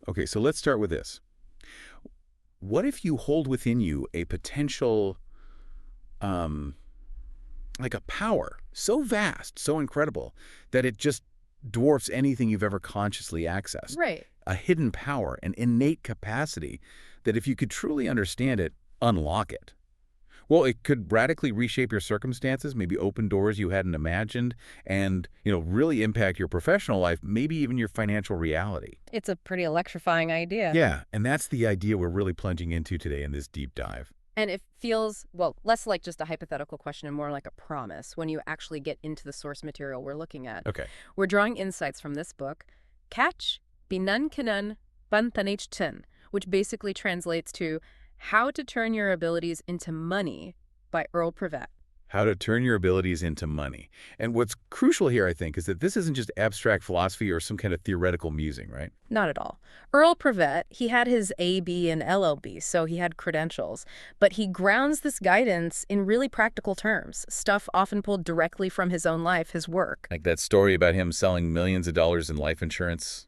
Okay, so let's start with this. What if you hold within you a potential, um, like a power so vast, so incredible, that it just dwarfs anything you've ever consciously accessed? Right. A hidden power, an innate capacity that if you could truly understand it, unlock it. Well, it could radically reshape your circumstances, maybe open doors you hadn't imagined, and, really impact your professional life, maybe even your financial reality. It's a pretty electrifying idea. Yeah, and that's the idea we're really plunging into today in this deep dive. And it feels, well, less like just a hypothetical question and more like a promise when you actually get into the source material we're looking at. Okay. We're drawing insights from this book, Catch Binan Kanan Bantanich Chen, which basically translates to How to Turn Your Abilities into Money by Earl Prevet. How to turn your abilities into money. And what's crucial here, I think, is that this isn't just abstract philosophy or some kind of theoretical musing, right? Not at all. Earl Prevet, he had his AB and LLB, so he had credentials, but he grounds this guidance in really practical terms, stuff often pulled directly from his own life, his work. Like that story about him selling millions of dollars in life insurance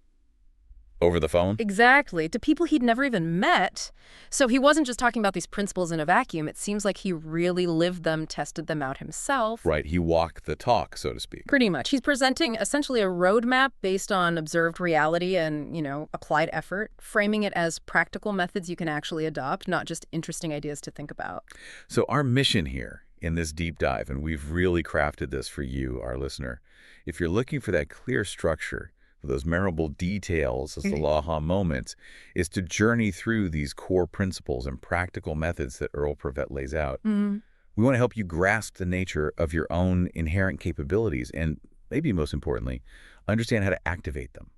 over the phone? Exactly, to people he'd never even met. So he wasn't just talking about these principles in a vacuum. It seems like he really lived them, tested them out himself. Right, he walked the talk, so to speak. Pretty much. He's presenting essentially a roadmap based on observed reality and, applied effort, framing it as practical methods you can actually adopt, not just interesting ideas to think about. So our mission here in this deep dive, and we've really crafted this for you, our listener, if you're looking for that clear structure, those memorable details as the aha moments, is to journey through these core principles and practical methods that Earl Prevet lays out. We want to help you grasp the nature of your own inherent capabilities and, maybe most importantly, understand how to activate them,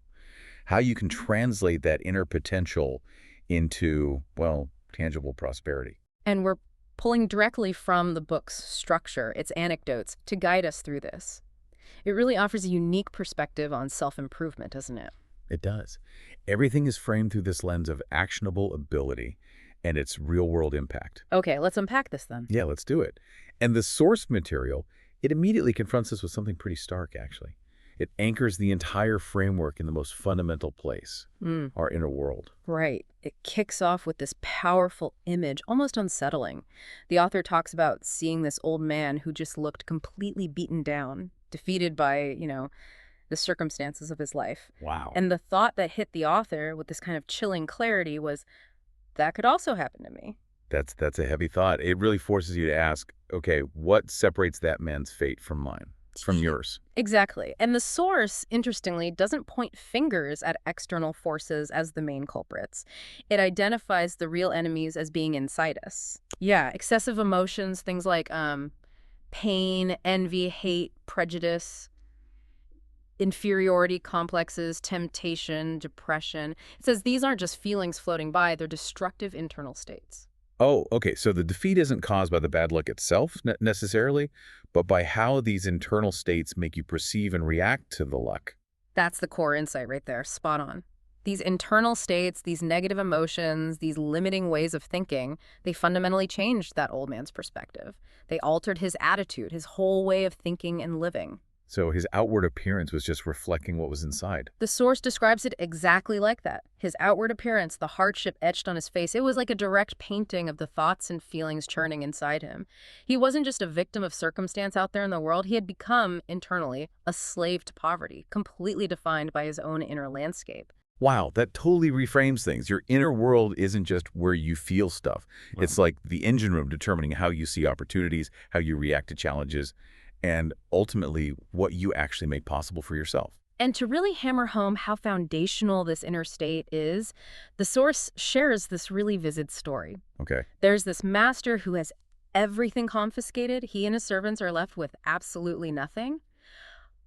how you can translate that inner potential into, well, tangible prosperity. And we're pulling directly from the book's structure, its anecdotes, to guide us through this. It really offers a unique perspective on self-improvement, doesn't it? It does. Everything is framed through this lens of actionable ability and its real-world impact. Okay, let's unpack this then. Yeah, let's do it. And the source material, it immediately confronts us with something pretty stark, actually. It anchors the entire framework in the most fundamental place, our inner world. Right. It kicks off with this powerful image, almost unsettling. The author talks about seeing this old man who just looked completely beaten down, defeated by, the circumstances of his life. Wow. And the thought that hit the author with this kind of chilling clarity was, that could also happen to me. That's a heavy thought. It really forces you to ask, okay, what separates that man's fate from mine, from yours? Exactly. And the source, interestingly, doesn't point fingers at external forces as the main culprits. It identifies the real enemies as being inside us. Yeah, excessive emotions, things like pain, envy, hate, prejudice, inferiority complexes, temptation, depression. It says these aren't just feelings floating by, they're destructive internal states. Oh, okay. So the defeat isn't caused by the bad luck itself necessarily, but by how these internal states make you perceive and react to the luck. That's the core insight right there. Spot on. These internal states, these negative emotions, these limiting ways of thinking, they fundamentally changed that old man's perspective. They altered his attitude, his whole way of thinking and living. So his outward appearance was just reflecting what was inside. The source describes it exactly like that. His outward appearance, the hardship etched on his face, it was like a direct painting of the thoughts and feelings churning inside him. He wasn't just a victim of circumstance out there in the world. He had become, internally, a slave to poverty, completely defined by his own inner landscape. Wow, that totally reframes things. Your inner world isn't just where you feel stuff. Wow. It's like the engine room determining how you see opportunities, how you react to challenges, and ultimately what you actually make possible for yourself. And to really hammer home how foundational this inner state is, the source shares this really vivid story. Okay. There's this master who has everything confiscated. He and his servants are left with absolutely nothing.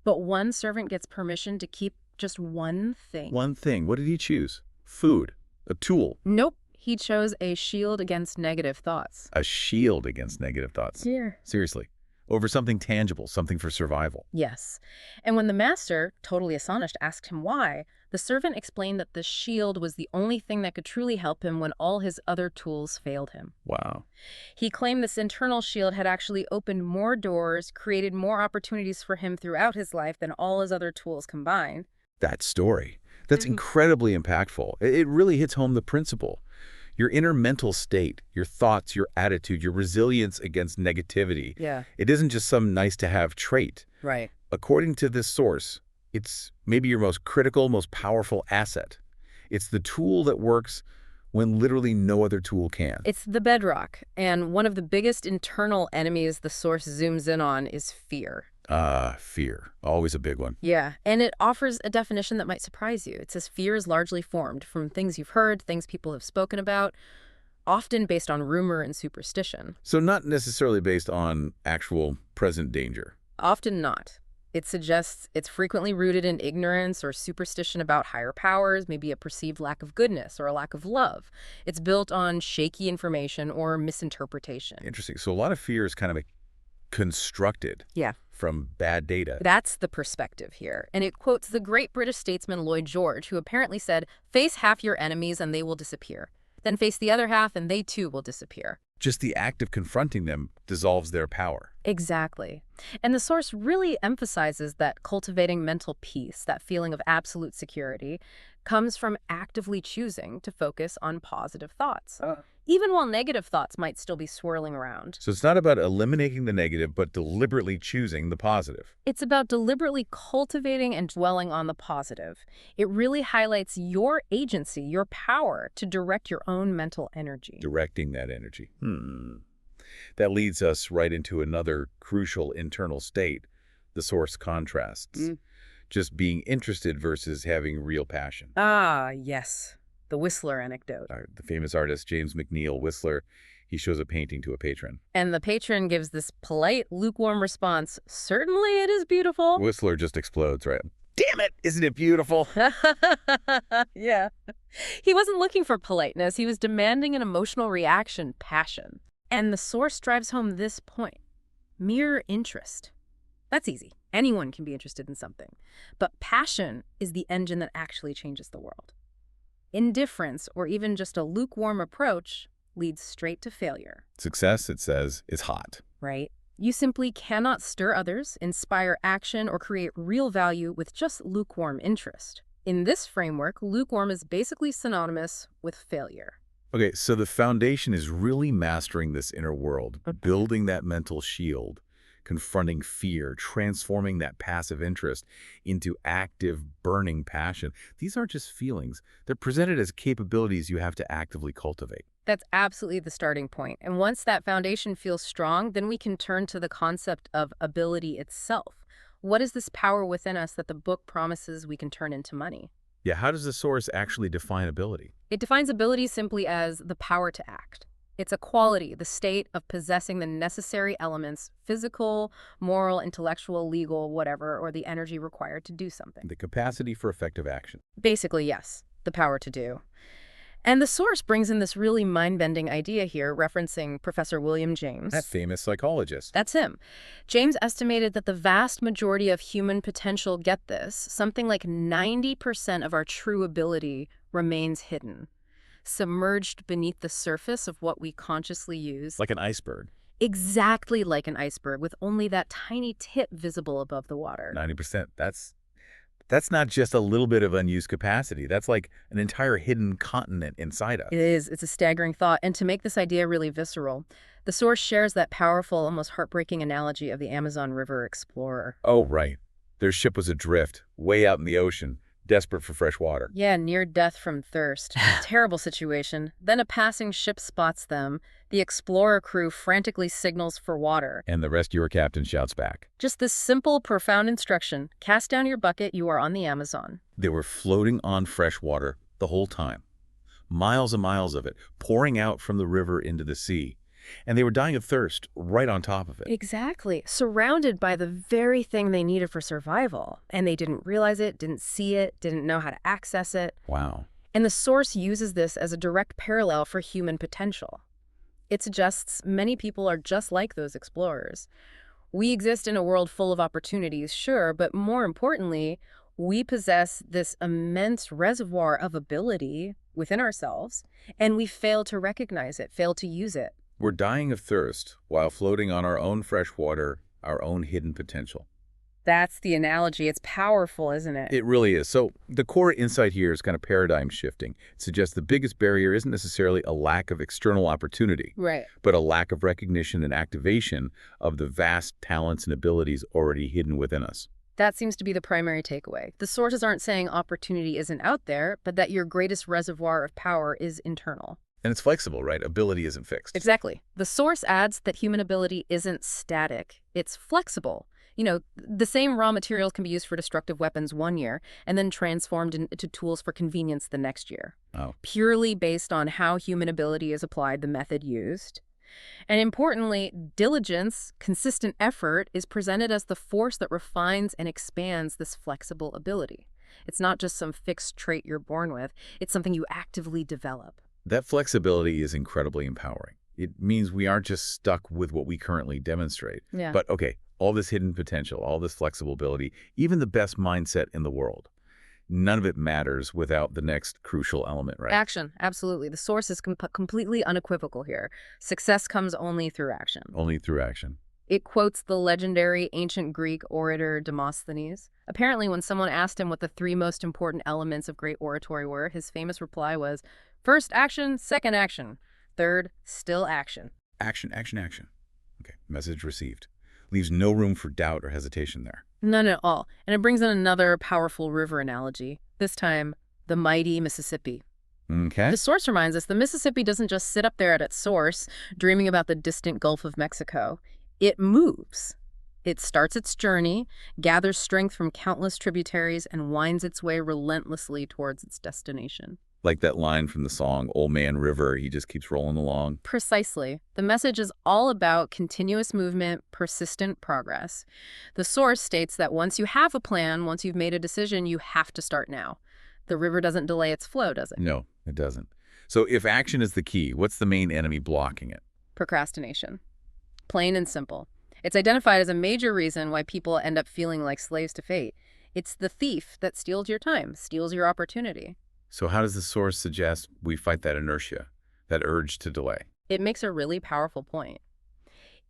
But one servant gets permission to keep just one thing. One thing. What did he choose? Food. A tool. Nope. He chose a shield against negative thoughts. A shield against negative thoughts? Yeah. Seriously. Over something tangible, something for survival. Yes. And when the master, totally astonished, asked him why, the servant explained that the shield was the only thing that could truly help him when all his other tools failed him. Wow. He claimed this internal shield had actually opened more doors, created more opportunities for him throughout his life than all his other tools combined. That story. That's incredibly impactful. It really hits home the principle. Your inner mental state, your thoughts, your attitude, your resilience against negativity, Yeah, it isn't just some nice-to-have trait. right. According to this source, it's maybe your most critical, most powerful asset. It's the tool that works when literally no other tool can. It's the bedrock, and one of the biggest internal enemies the source zooms in on is fear. Fear. Always a big one. Yeah, and it offers a definition that might surprise you. It says fear is largely formed from things you've heard, things people have spoken about, often based on rumor and superstition. So not necessarily based on actual present danger. Often not. It suggests it's frequently rooted in ignorance or superstition about higher powers, maybe a perceived lack of goodness or a lack of love. It's built on shaky information or misinterpretation. Interesting. So a lot of fear is kind of constructed Yeah. from bad data. That's the perspective here. And it quotes the great British statesman Lloyd George, who apparently said, "Face half your enemies and they will disappear. Then face the other half and they too will disappear." Just the act of confronting them dissolves their power. Exactly. And the source really emphasizes that cultivating mental peace, that feeling of absolute security, comes from actively choosing to focus on positive thoughts, even while negative thoughts might still be swirling around. So it's not about eliminating the negative, but deliberately choosing the positive. It's about deliberately cultivating and dwelling on the positive. It really highlights your agency, your power to direct your own mental energy. Directing that energy. That leads us right into another crucial internal state, the source contrasts. Just being interested versus having real passion. Ah, yes. The Whistler anecdote. The famous artist James McNeill Whistler, he shows a painting to a patron. And the patron gives this polite, lukewarm response, "Certainly it is beautiful." Whistler just explodes, right? Damn it! Isn't it beautiful? Yeah. He wasn't looking for politeness. He was demanding an emotional reaction, passion. And the source drives home this point. Mere interest. That's easy. Anyone can be interested in something. But passion is the engine that actually changes the world. Indifference, or even just a lukewarm approach, leads straight to failure. Success, it says, is hot. Right? You simply cannot stir others, inspire action, or create real value with just lukewarm interest. In this framework, lukewarm is basically synonymous with failure. Okay, so the foundation is really mastering this inner world, building that mental shield, confronting fear, transforming that passive interest into active, burning passion. These aren't just feelings. They're presented as capabilities you have to actively cultivate. That's absolutely the starting point. And once that foundation feels strong, then we can turn to the concept of ability itself. What is this power within us that the book promises we can turn into money? Yeah, how does the source actually define ability? It defines ability simply as the power to act. It's a quality, the state of possessing the necessary elements, physical, moral, intellectual, legal, whatever, or the energy required to do something. The capacity for effective action. Basically, yes, the power to do. And the source brings in this really mind-bending idea here, referencing Professor William James. That famous psychologist. That's him. James estimated that the vast majority of human potential, get this, something like 90% of our true ability remains hidden, submerged beneath the surface of what we consciously use. Like an iceberg. Exactly like an iceberg, with only that tiny tip visible above the water. 90%. That's not just a little bit of unused capacity. That's like an entire hidden continent inside us. It is. It's a staggering thought. And to make this idea really visceral, the source shares that powerful, almost heartbreaking analogy of the Amazon River explorer. Oh, right. Their ship was adrift, way out in the ocean, desperate for fresh water. Yeah, near death from thirst. Terrible situation. Then a passing ship spots them. The explorer crew frantically signals for water. And the rescuer captain shouts back. Just this simple, profound instruction. Cast down your bucket, you are on the Amazon. They were floating on fresh water the whole time. Miles and miles of it, pouring out from the river into the sea. And they were dying of thirst right on top of it. Exactly. Surrounded by the very thing they needed for survival. And they didn't realize it, didn't see it, didn't know how to access it. Wow. And the source uses this as a direct parallel for human potential. It suggests many people are just like those explorers. We exist in a world full of opportunities, sure, but more importantly, we possess this immense reservoir of ability within ourselves, and we fail to recognize it, fail to use it. We're dying of thirst while floating on our own fresh water, our own hidden potential. That's the analogy. It's powerful, isn't it? It really is. So the core insight here is kind of paradigm shifting. It suggests the biggest barrier isn't necessarily a lack of external opportunity, Right. but a lack of recognition and activation of the vast talents and abilities already hidden within us. That seems to be the primary takeaway. The sources aren't saying opportunity isn't out there, but that your greatest reservoir of power is internal. And it's flexible, right? Ability isn't fixed. Exactly. The source adds that human ability isn't static. It's flexible. The same raw materials can be used for destructive weapons one year and then transformed into tools for convenience the next year. Oh, Purely based on how human ability is applied, the method used. And importantly, diligence, consistent effort, is presented as the force that refines and expands this flexible ability. It's not just some fixed trait you're born with, it's something you actively develop. that flexibility is incredibly empowering. It means we aren't just stuck with what we currently demonstrate. Yeah. But okay, all this hidden potential, all this flexible ability, even the best mindset in the world, none of it matters without the next crucial element, right? Action, absolutely. The source is completely unequivocal here. Success comes only through action. Only through action. It quotes the legendary ancient Greek orator Demosthenes. Apparently, when someone asked him what the three most important elements of great oratory were, his famous reply was, first action, second action, third, still action. Action, action, action. Okay, message received. Leaves no room for doubt or hesitation there. None at all. And it brings in another powerful river analogy, this time the mighty Mississippi. Okay. The source reminds us the Mississippi doesn't just sit up there at its source, dreaming about the distant Gulf of Mexico. It moves. It starts its journey, gathers strength from countless tributaries, and winds its way relentlessly towards its destination. Like that line from the song, Old Man River, he just keeps rolling along. Precisely. The message is all about continuous movement, persistent progress. The source states that once you have a plan, once you've made a decision, you have to start now. The river doesn't delay its flow, does it? No, it doesn't. So if action is the key, what's the main enemy blocking it? Procrastination. Plain and simple. It's identified as a major reason why people end up feeling like slaves to fate. It's the thief that steals your time, steals your opportunity. So how does the source suggest we fight that inertia, that urge to delay? It makes a really powerful point.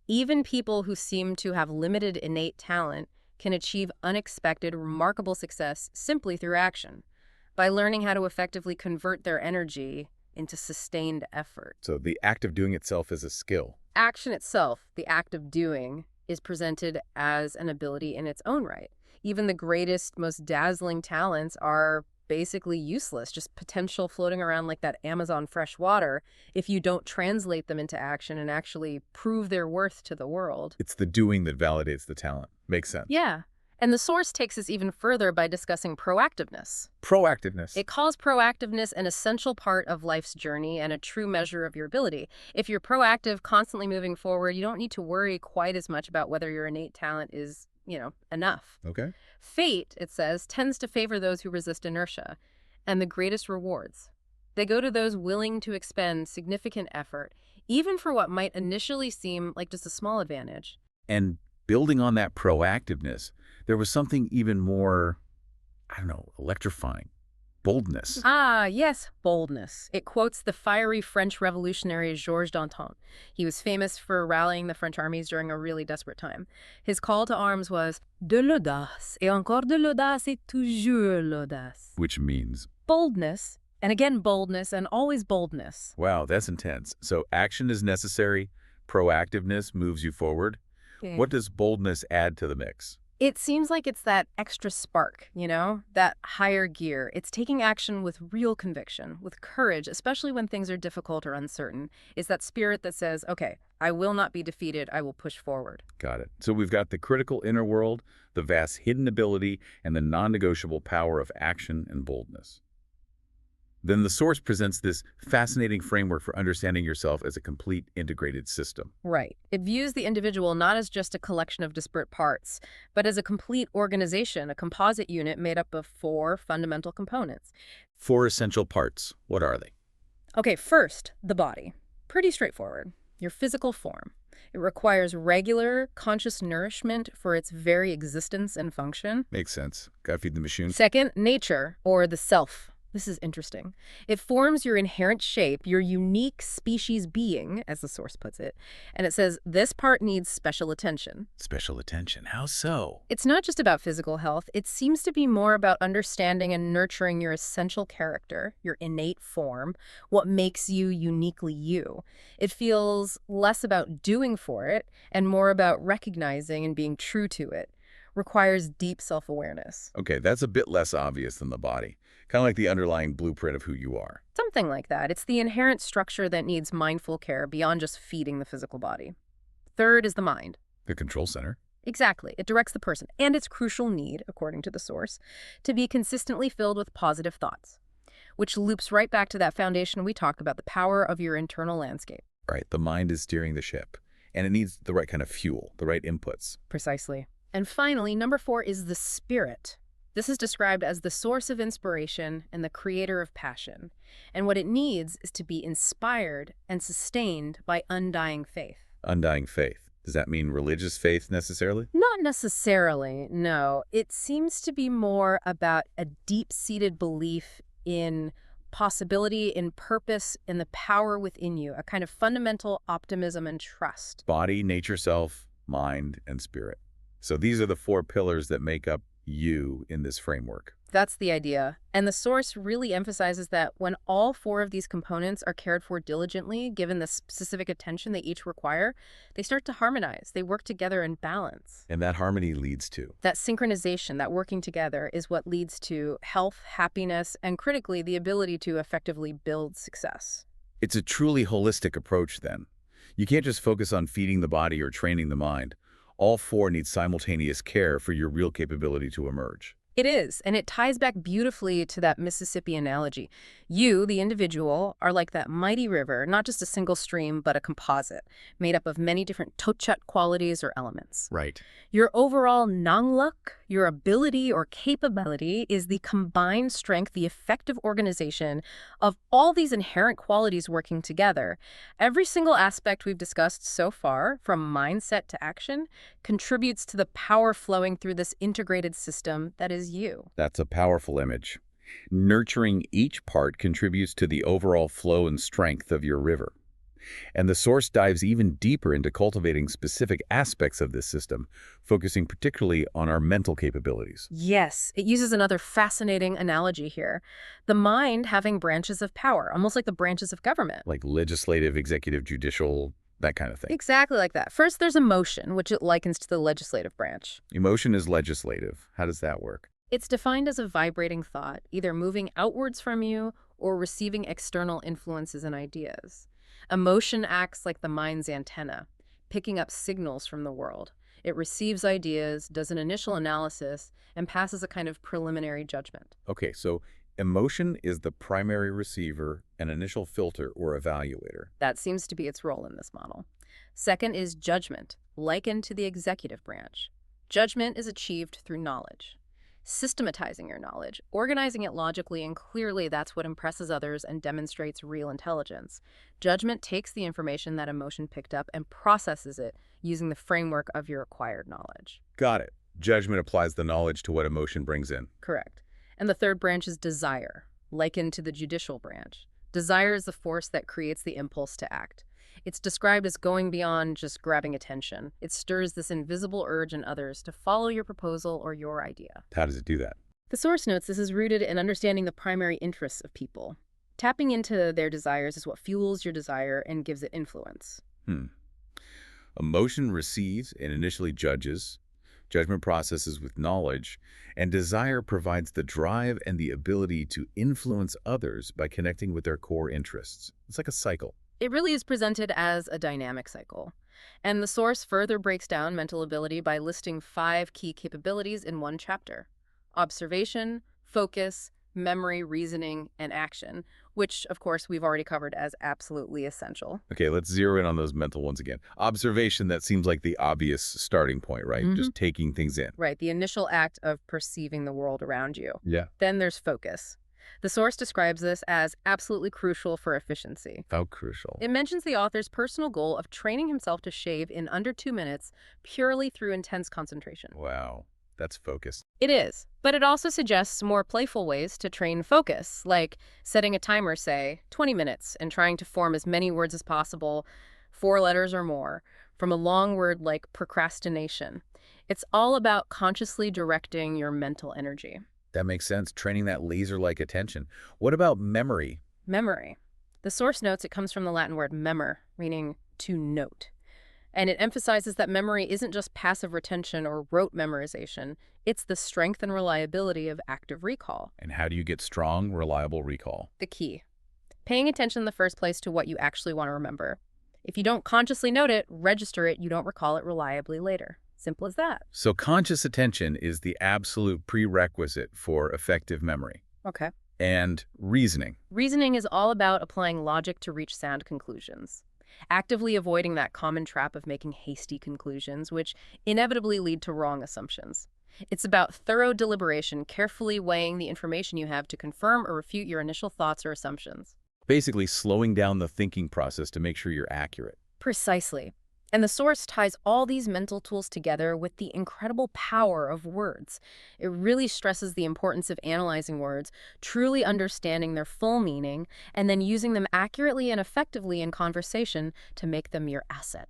Even people who seem to have limited innate talent can achieve unexpected, remarkable success simply through action, by learning how to effectively convert their energy into sustained effort. So the act of doing itself is a skill. Action itself, the act of doing, is presented as an ability in its own right. Even the greatest, most dazzling talents are basically useless, just potential floating around like that Amazon fresh water if you don't translate them into action and actually prove their worth to the world. It's the doing that validates the talent. Makes sense. Yeah. And the source takes us even further by discussing proactiveness. Proactiveness. It calls proactiveness an essential part of life's journey and a true measure of your ability. If you're proactive, constantly moving forward, you don't need to worry quite as much about whether your innate talent is, enough. Okay. Fate, it says, tends to favor those who resist inertia, and the greatest rewards. They go to those willing to expend significant effort, even for what might initially seem like just a small advantage. And building on that proactiveness, there was something even more, electrifying. Boldness. Ah, yes, boldness. It quotes the fiery French revolutionary Georges Danton. He was famous for rallying the French armies during a really desperate time. His call to arms was de l'audace, et encore de l'audace, et toujours l'audace. Which means, Boldness, and again boldness, and always boldness. wow, that's intense. So action is necessary, proactiveness moves you forward. Yeah. What does boldness add to the mix? It seems like it's that extra spark, that higher gear. It's taking action with real conviction, with courage, especially when things are difficult or uncertain. It's that spirit that says, okay, I will not be defeated, I will push forward. Got it. So we've got the critical inner world, the vast hidden ability, and the non-negotiable power of action and boldness. Then the source presents this fascinating framework for understanding yourself as a complete integrated system. Right. It views the individual not as just a collection of disparate parts, but as a complete organization, a composite unit made up of 4 fundamental components. 4 essential parts. What are they? Okay, first, the body. Pretty straightforward. Your physical form. It requires regular, conscious nourishment for its very existence and function. Makes sense. Gotta feed the machine. Second, nature, or the self. This is interesting. It forms your inherent shape, your unique species being, as the source puts it. And it says this part needs special attention. Special attention. How so? It's not just about physical health. It seems to be more about understanding and nurturing your essential character, your innate form, what makes you uniquely you. It feels less about doing for it and more about recognizing and being true to it. Requires deep self-awareness. Okay, that's a bit less obvious than the body. Kind of like the underlying blueprint of who you are. Something like that. It's the inherent structure that needs mindful care beyond just feeding the physical body. Third is the mind. The control center. Exactly. It directs the person and its crucial need, according to the source, to be consistently filled with positive thoughts, which loops right back to that foundation we talked about, the power of your internal landscape. Right, the mind is steering the ship. And it needs the right kind of fuel, the right inputs. Precisely. And finally, number 4 is the spirit. This is described as the source of inspiration and the creator of passion. And what it needs is to be inspired and sustained by undying faith. Undying faith. Does that mean religious faith necessarily? Not necessarily, no. It seems to be more about a deep-seated belief in possibility, in purpose, in the power within you, a kind of fundamental optimism and trust. Body, nature self, mind, and spirit. So these are the 4 pillars that make up you in this framework. That's the idea. And the source really emphasizes that when all 4 of these components are cared for diligently, given the specific attention they each require, they start to harmonize. They work together in balance. And that harmony leads to? That synchronization, that working together, is what leads to health, happiness, and critically, the ability to effectively build success. It's a truly holistic approach then. You can't just focus on feeding the body or training the mind. All 4 need simultaneous care for your real capability to emerge. It is, and it ties back beautifully to that Mississippi analogy. You, the individual, are like that mighty river, not just a single stream, but a composite, made up of many different tochat qualities or elements. Right. Your overall nangluk, your ability or capability, is the combined strength, the effective organization of all these inherent qualities working together. Every single aspect we've discussed so far, from mindset to action, contributes to the power flowing through this integrated system that is you. That's a powerful image. Nurturing each part contributes to the overall flow and strength of your river. And the source dives even deeper into cultivating specific aspects of this system, focusing particularly on our mental capabilities. Yes, it uses another fascinating analogy here. The mind having branches of power, almost like the branches of government. Like legislative, executive, judicial, that kind of thing. Exactly like that. First, there's emotion, which it likens to the legislative branch. Emotion is legislative. How does that work? It's defined as a vibrating thought, either moving outwards from you or receiving external influences and ideas. Emotion acts like the mind's antenna, picking up signals from the world. It receives ideas, does an initial analysis, and passes a kind of preliminary judgment. Okay, so emotion is the primary receiver, an initial filter or evaluator. That seems to be its role in this model. Second is judgment, likened to the executive branch. Judgment is achieved through knowledge. Systematizing your knowledge, organizing it logically and clearly, that's what impresses others and demonstrates real intelligence. Judgment takes the information that emotion picked up and processes it using the framework of your acquired knowledge. Got it. Judgment applies the knowledge to what emotion brings in. Correct. And the third branch is desire, likened to the judicial branch. Desire is the force that creates the impulse to act. It's described as going beyond just grabbing attention. It stirs this invisible urge in others to follow your proposal or your idea. How does it do that? The source notes this is rooted in understanding the primary interests of people. Tapping into their desires is what fuels your desire and gives it influence. Emotion receives and initially judges, judgment processes with knowledge, and desire provides the drive and the ability to influence others by connecting with their core interests. It's like a cycle. It really is presented as a dynamic cycle. And the source further breaks down mental ability by listing 5 key capabilities in one chapter: observation, focus, memory, reasoning, and action, which, of course, we've already covered as absolutely essential. Okay, let's zero in on those mental ones again. Observation, that seems like the obvious starting point, right? Just taking things in. Right, the initial act of perceiving the world around you. Yeah. Then there's focus. The source describes this as absolutely crucial for efficiency. How crucial. It mentions the author's personal goal of training himself to shave in under 2 minutes purely through intense concentration. Wow. That's focus. It is, but it also suggests more playful ways to train focus, like setting a timer, say, 20 minutes, and trying to form as many words as possible, 4 letters or more, from a long word like procrastination. It's all about consciously directing your mental energy. That makes sense, training that laser-like attention. What about memory? Memory. The source notes it comes from the Latin word memor, meaning to note. And it emphasizes that memory isn't just passive retention or rote memorization, it's the strength and reliability of active recall. And how do you get strong, reliable recall? The key. Paying attention in the first place to what you actually want to remember. If you don't consciously note it, register it, you don't recall it reliably later. Simple as that. So conscious attention is the absolute prerequisite for effective memory. Okay. And reasoning. Reasoning is all about applying logic to reach sound conclusions. Actively avoiding that common trap of making hasty conclusions, which inevitably lead to wrong assumptions. It's about thorough deliberation, carefully weighing the information you have to confirm or refute your initial thoughts or assumptions. Basically slowing down the thinking process to make sure you're accurate. Precisely. And the source ties all these mental tools together with the incredible power of words. It really stresses the importance of analyzing words, truly understanding their full meaning, and then using them accurately and effectively in conversation to make them your asset.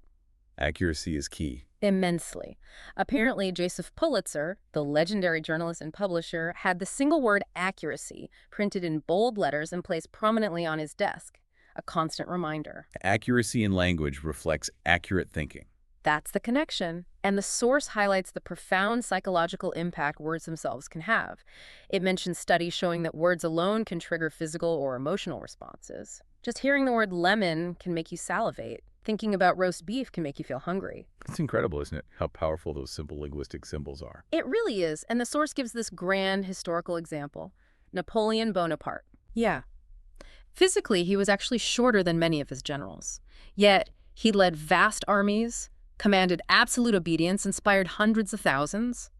Accuracy is key. Immensely. Apparently, Joseph Pulitzer, the legendary journalist and publisher, had the single word accuracy printed in bold letters and placed prominently on his desk. A constant reminder. Accuracy in language reflects accurate thinking. That's the connection. And the source highlights the profound psychological impact words themselves can have. It mentions studies showing that words alone can trigger physical or emotional responses. Just hearing the word lemon can make you salivate. Thinking about roast beef can make you feel hungry. It's incredible, isn't it, how powerful those simple linguistic symbols are. It really is. And the source gives this grand historical example. Napoleon Bonaparte. Yeah. Physically, he was actually shorter than many of his generals. Yet, he led vast armies, commanded absolute obedience, inspired hundreds of thousands.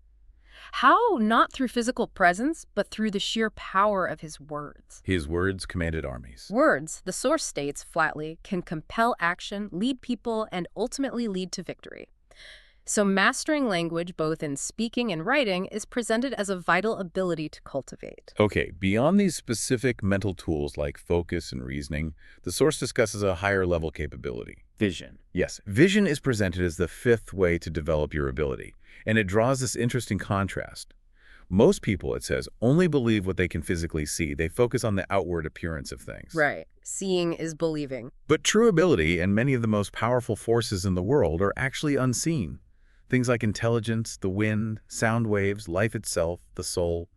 How? Not through physical presence, but through the sheer power of his words. His words commanded armies. Words, the source states flatly, can compel action, lead people, and ultimately lead to victory. So mastering language, both in speaking and writing, is presented as a vital ability to cultivate. Okay, beyond these specific mental tools like focus and reasoning, the source discusses a higher level capability. Vision. Yes, vision is presented as the fifth way to develop your ability, and it draws this interesting contrast. Most people, it says, only believe what they can physically see. They focus on the outward appearance of things. Right. Seeing is believing. But true ability and many of the most powerful forces in the world are actually unseen. Things like intelligence, the wind, sound waves, life itself, the soul,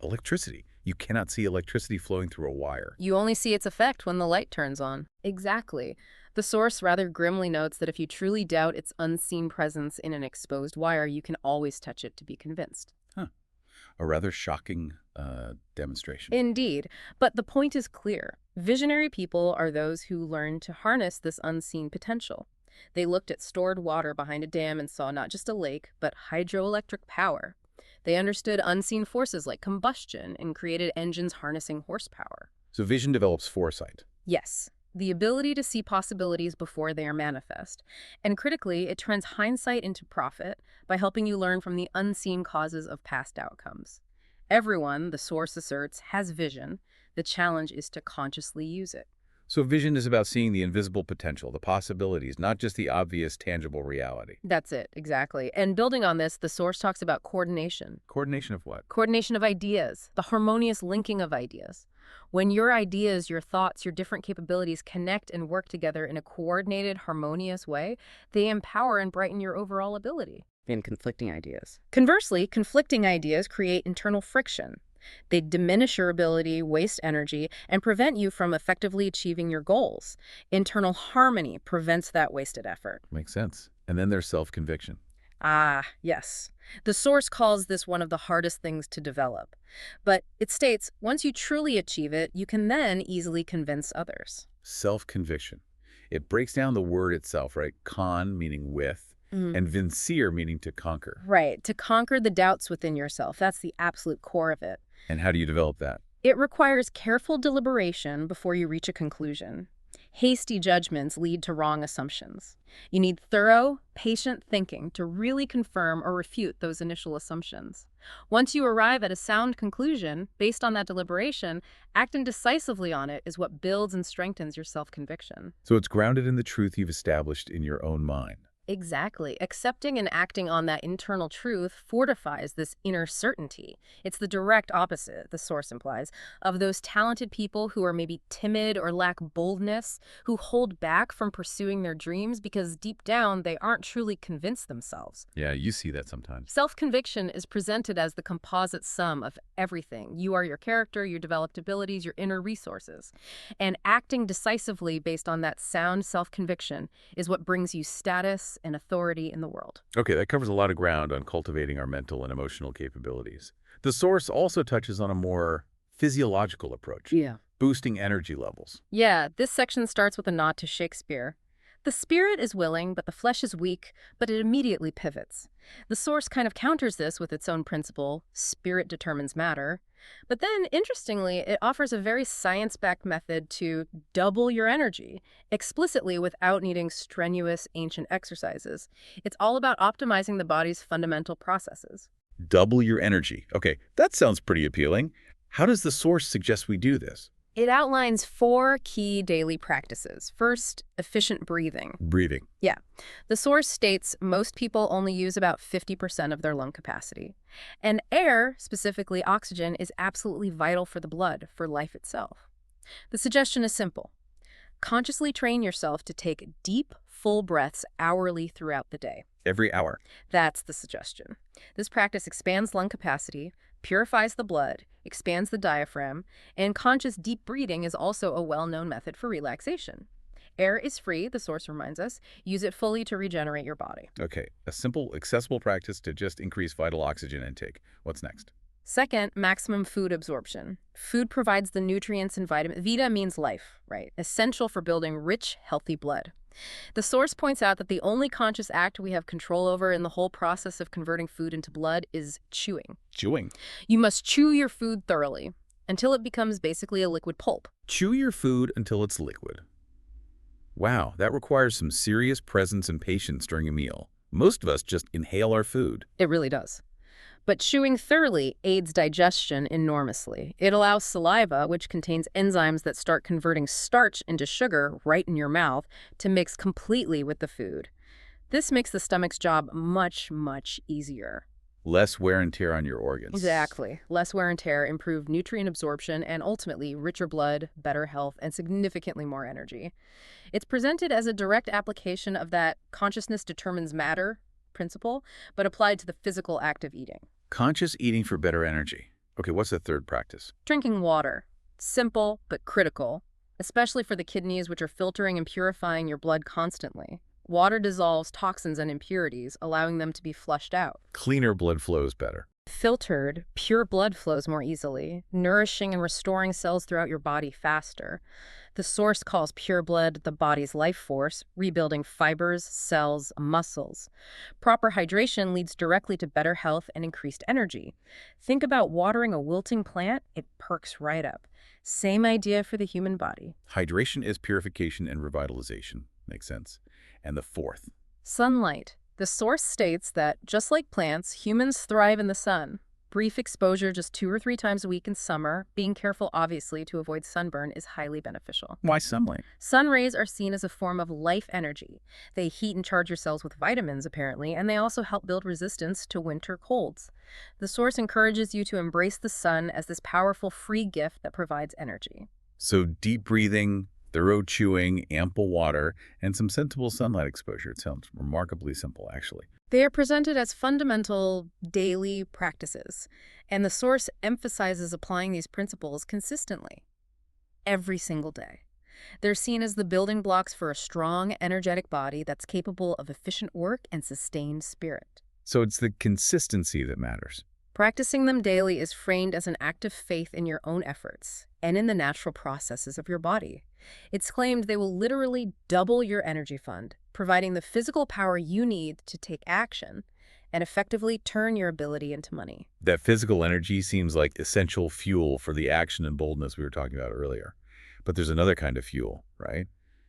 electricity. You cannot see electricity flowing through a wire. You only see its effect when the light turns on. Exactly. The source rather grimly notes that if you truly doubt its unseen presence in an exposed wire, you can always touch it to be convinced. A rather shocking demonstration. Indeed. But the point is clear. Visionary people are those who learn to harness this unseen potential. They looked at stored water behind a dam and saw not just a lake, but hydroelectric power. They understood unseen forces like combustion and created engines harnessing horsepower. So vision develops foresight. Yes, the ability to see possibilities before they are manifest. And critically, it turns hindsight into profit by helping you learn from the unseen causes of past outcomes. Everyone, the source asserts, has vision. The challenge is to consciously use it. So vision is about seeing the invisible potential, the possibilities, not just the obvious, tangible reality. That's it, exactly. And building on this, the source talks about coordination. Coordination of what? Coordination of ideas, the harmonious linking of ideas. When your ideas, your thoughts, your different capabilities connect and work together in a coordinated, harmonious way, they empower and brighten your overall ability. And conflicting ideas. Conversely, conflicting ideas create internal friction. They diminish your ability, waste energy, and prevent you from effectively achieving your goals. Internal harmony prevents that wasted effort. Makes sense. And then there's self-conviction. Ah, yes. The source calls this one of the hardest things to develop. But it states, once you truly achieve it, you can then easily convince others. Self-conviction. It breaks down the word itself, right? Con, meaning with, and vincere, meaning to conquer. Right, to conquer the doubts within yourself. That's the absolute core of it. And how do you develop that? It requires careful deliberation before you reach a conclusion. Hasty judgments lead to wrong assumptions. You need thorough, patient thinking to really confirm or refute those initial assumptions. Once you arrive at a sound conclusion based on that deliberation, acting decisively on it is what builds and strengthens your self-conviction. So it's grounded in the truth you've established in your own mind. Exactly. Accepting and acting on that internal truth fortifies this inner certainty. It's the direct opposite, the source implies, of those talented people who are maybe timid or lack boldness, who hold back from pursuing their dreams because deep down they aren't truly convinced themselves. Yeah, you see that sometimes. Self-conviction is presented as the composite sum of everything. You are your character, your developed abilities, your inner resources. And acting decisively based on that sound self-conviction is what brings you status and authority in the world. Okay, that covers a lot of ground on cultivating our mental and emotional capabilities. The source also touches on a more physiological approach, Yeah. boosting energy levels. Yeah, this section starts with a nod to Shakespeare. The spirit is willing, but the flesh is weak, but it immediately pivots. The source kind of counters this with its own principle, spirit determines matter. But then, interestingly, it offers a very science-backed method to double your energy, explicitly without needing strenuous ancient exercises. It's all about optimizing the body's fundamental processes. Double your energy. Okay, that sounds pretty appealing. How does the source suggest we do this? It outlines 4 key daily practices. First, efficient breathing. Breathing. Yeah. The source states most people only use about 50% of their lung capacity. And air, specifically oxygen, is absolutely vital for the blood, for life itself. The suggestion is simple. Consciously train yourself to take deep, full breaths hourly throughout the day. Every hour. That's the suggestion. This practice expands lung capacity, purifies the blood, expands the diaphragm, and conscious deep breathing is also a well-known method for relaxation. Air is free, the source reminds us. Use it fully to regenerate your body. Okay, a simple, accessible practice to just increase vital oxygen intake. What's next? Second, maximum food absorption. Food provides the nutrients and vitamins. Vita means life, right? Essential for building rich, healthy blood. The source points out that the only conscious act we have control over in the whole process of converting food into blood is chewing. Chewing. You must chew your food thoroughly until it becomes basically a liquid pulp. Chew your food until it's liquid. Wow, that requires some serious presence and patience during a meal. Most of us just inhale our food. It really does. But chewing thoroughly aids digestion enormously. It allows saliva, which contains enzymes that start converting starch into sugar right in your mouth, to mix completely with the food. This makes the stomach's job much, much easier. Less wear and tear on your organs. Exactly. Less wear and tear, improved nutrient absorption, and ultimately richer blood, better health, and significantly more energy. It's presented as a direct application of that consciousness determines matter principle, but applied to the physical act of eating. Conscious eating for better energy. Okay, what's the third practice? Drinking water. Simple, but critical, especially for the kidneys, which are filtering and purifying your blood constantly. Water dissolves toxins and impurities, allowing them to be flushed out. Cleaner blood flows better. Filtered, pure blood flows more easily, nourishing and restoring cells throughout your body faster. The source calls pure blood the body's life force, rebuilding fibers, cells, muscles. Proper hydration leads directly to better health and increased energy. Think about watering a wilting plant, it perks right up. Same idea for the human body. Hydration is purification and revitalization. Makes sense. And the fourth. Sunlight. The source states that, just like plants, humans thrive in the sun. Brief exposure just 2 or 3 times a week in summer, being careful obviously to avoid sunburn, is highly beneficial. Why sunlight? Sun rays are seen as a form of life energy. They heat and charge your cells with vitamins, apparently, and they also help build resistance to winter colds. The source encourages you to embrace the sun as this powerful free gift that provides energy. So deep breathing, thorough chewing, ample water, and some sensible sunlight exposure. It sounds remarkably simple, actually. They are presented as fundamental daily practices, and the source emphasizes applying these principles consistently, every single day. They're seen as the building blocks for a strong, energetic body that's capable of efficient work and sustained spirit. So it's the consistency that matters. Practicing them daily is framed as an act of faith in your own efforts and in the natural processes of your body. It's claimed they will literally double your energy fund, providing the physical power you need to take action and effectively turn your ability into money. That physical energy seems like essential fuel for the action and boldness we were talking about earlier. But there's another kind of fuel, right?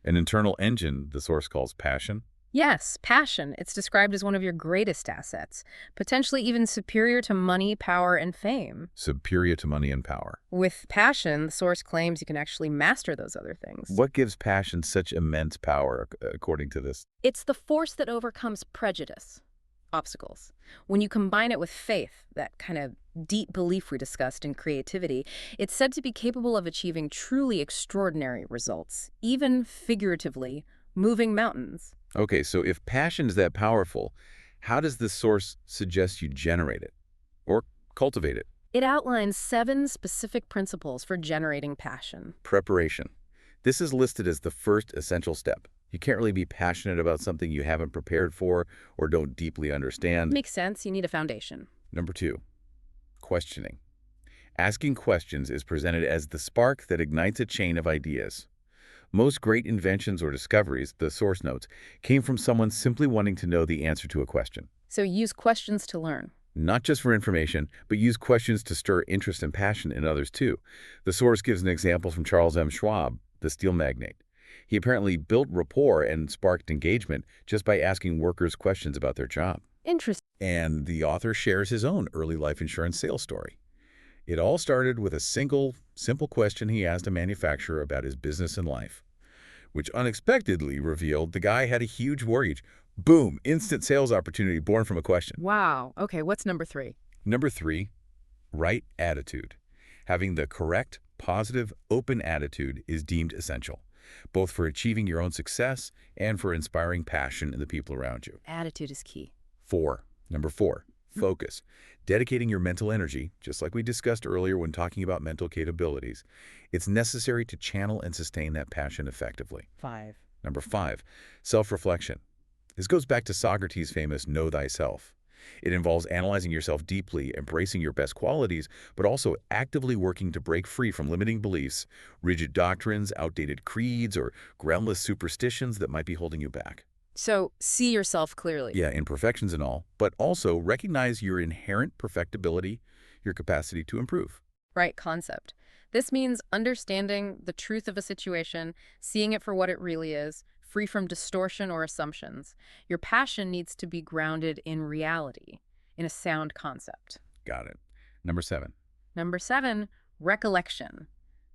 An internal engine the source calls passion. Yes, passion. It's described as one of your greatest assets, potentially even superior to money, power, and fame. Superior to money and power. With passion, the source claims you can actually master those other things. What gives passion such immense power, according to this? It's the force that overcomes prejudice, obstacles. When you combine it with faith, that kind of deep belief we discussed in creativity, it's said to be capable of achieving truly extraordinary results, even figuratively, moving mountains. Okay, so if passion is that powerful, how does this source suggest you generate it or cultivate it? It outlines 7 specific principles for generating passion. Preparation. This is listed as the first essential step. You can't really be passionate about something you haven't prepared for or don't deeply understand. Makes sense, you need a foundation. Number 2, questioning. Asking questions is presented as the spark that ignites a chain of ideas. Most great inventions or discoveries, the source notes, came from someone simply wanting to know the answer to a question. So use questions to learn. Not just for information, but use questions to stir interest and passion in others too. The source gives an example from Charles M. Schwab, the steel magnate. He apparently built rapport and sparked engagement just by asking workers questions about their job. Interesting. And the author shares his own early life insurance sales story. It all started with a simple question he asked a manufacturer about his business and life, which unexpectedly revealed the guy had a huge mortgage. Boom! Instant sales opportunity born from a question. Wow. Okay, what's number 3? Number 3, right attitude. Having the correct, positive, open attitude is deemed essential, both for achieving your own success and for inspiring passion in the people around you. Attitude is key. Number 4, focus. Dedicating your mental energy, just like we discussed earlier when talking about mental capabilities, it's necessary to channel and sustain that passion effectively. 5. Number 5, self-reflection. This goes back to Socrates' famous know thyself. It involves analyzing yourself deeply, embracing your best qualities, but also actively working to break free from limiting beliefs, rigid doctrines, outdated creeds, or groundless superstitions that might be holding you back. So see yourself clearly. Yeah, imperfections and all, but also recognize your inherent perfectibility, your capacity to improve. Right concept. This means understanding the truth of a situation, seeing it for what it really is, free from distortion or assumptions. Your passion needs to be grounded in reality, in a sound concept. Got it. Number 7, Number 7, recollection.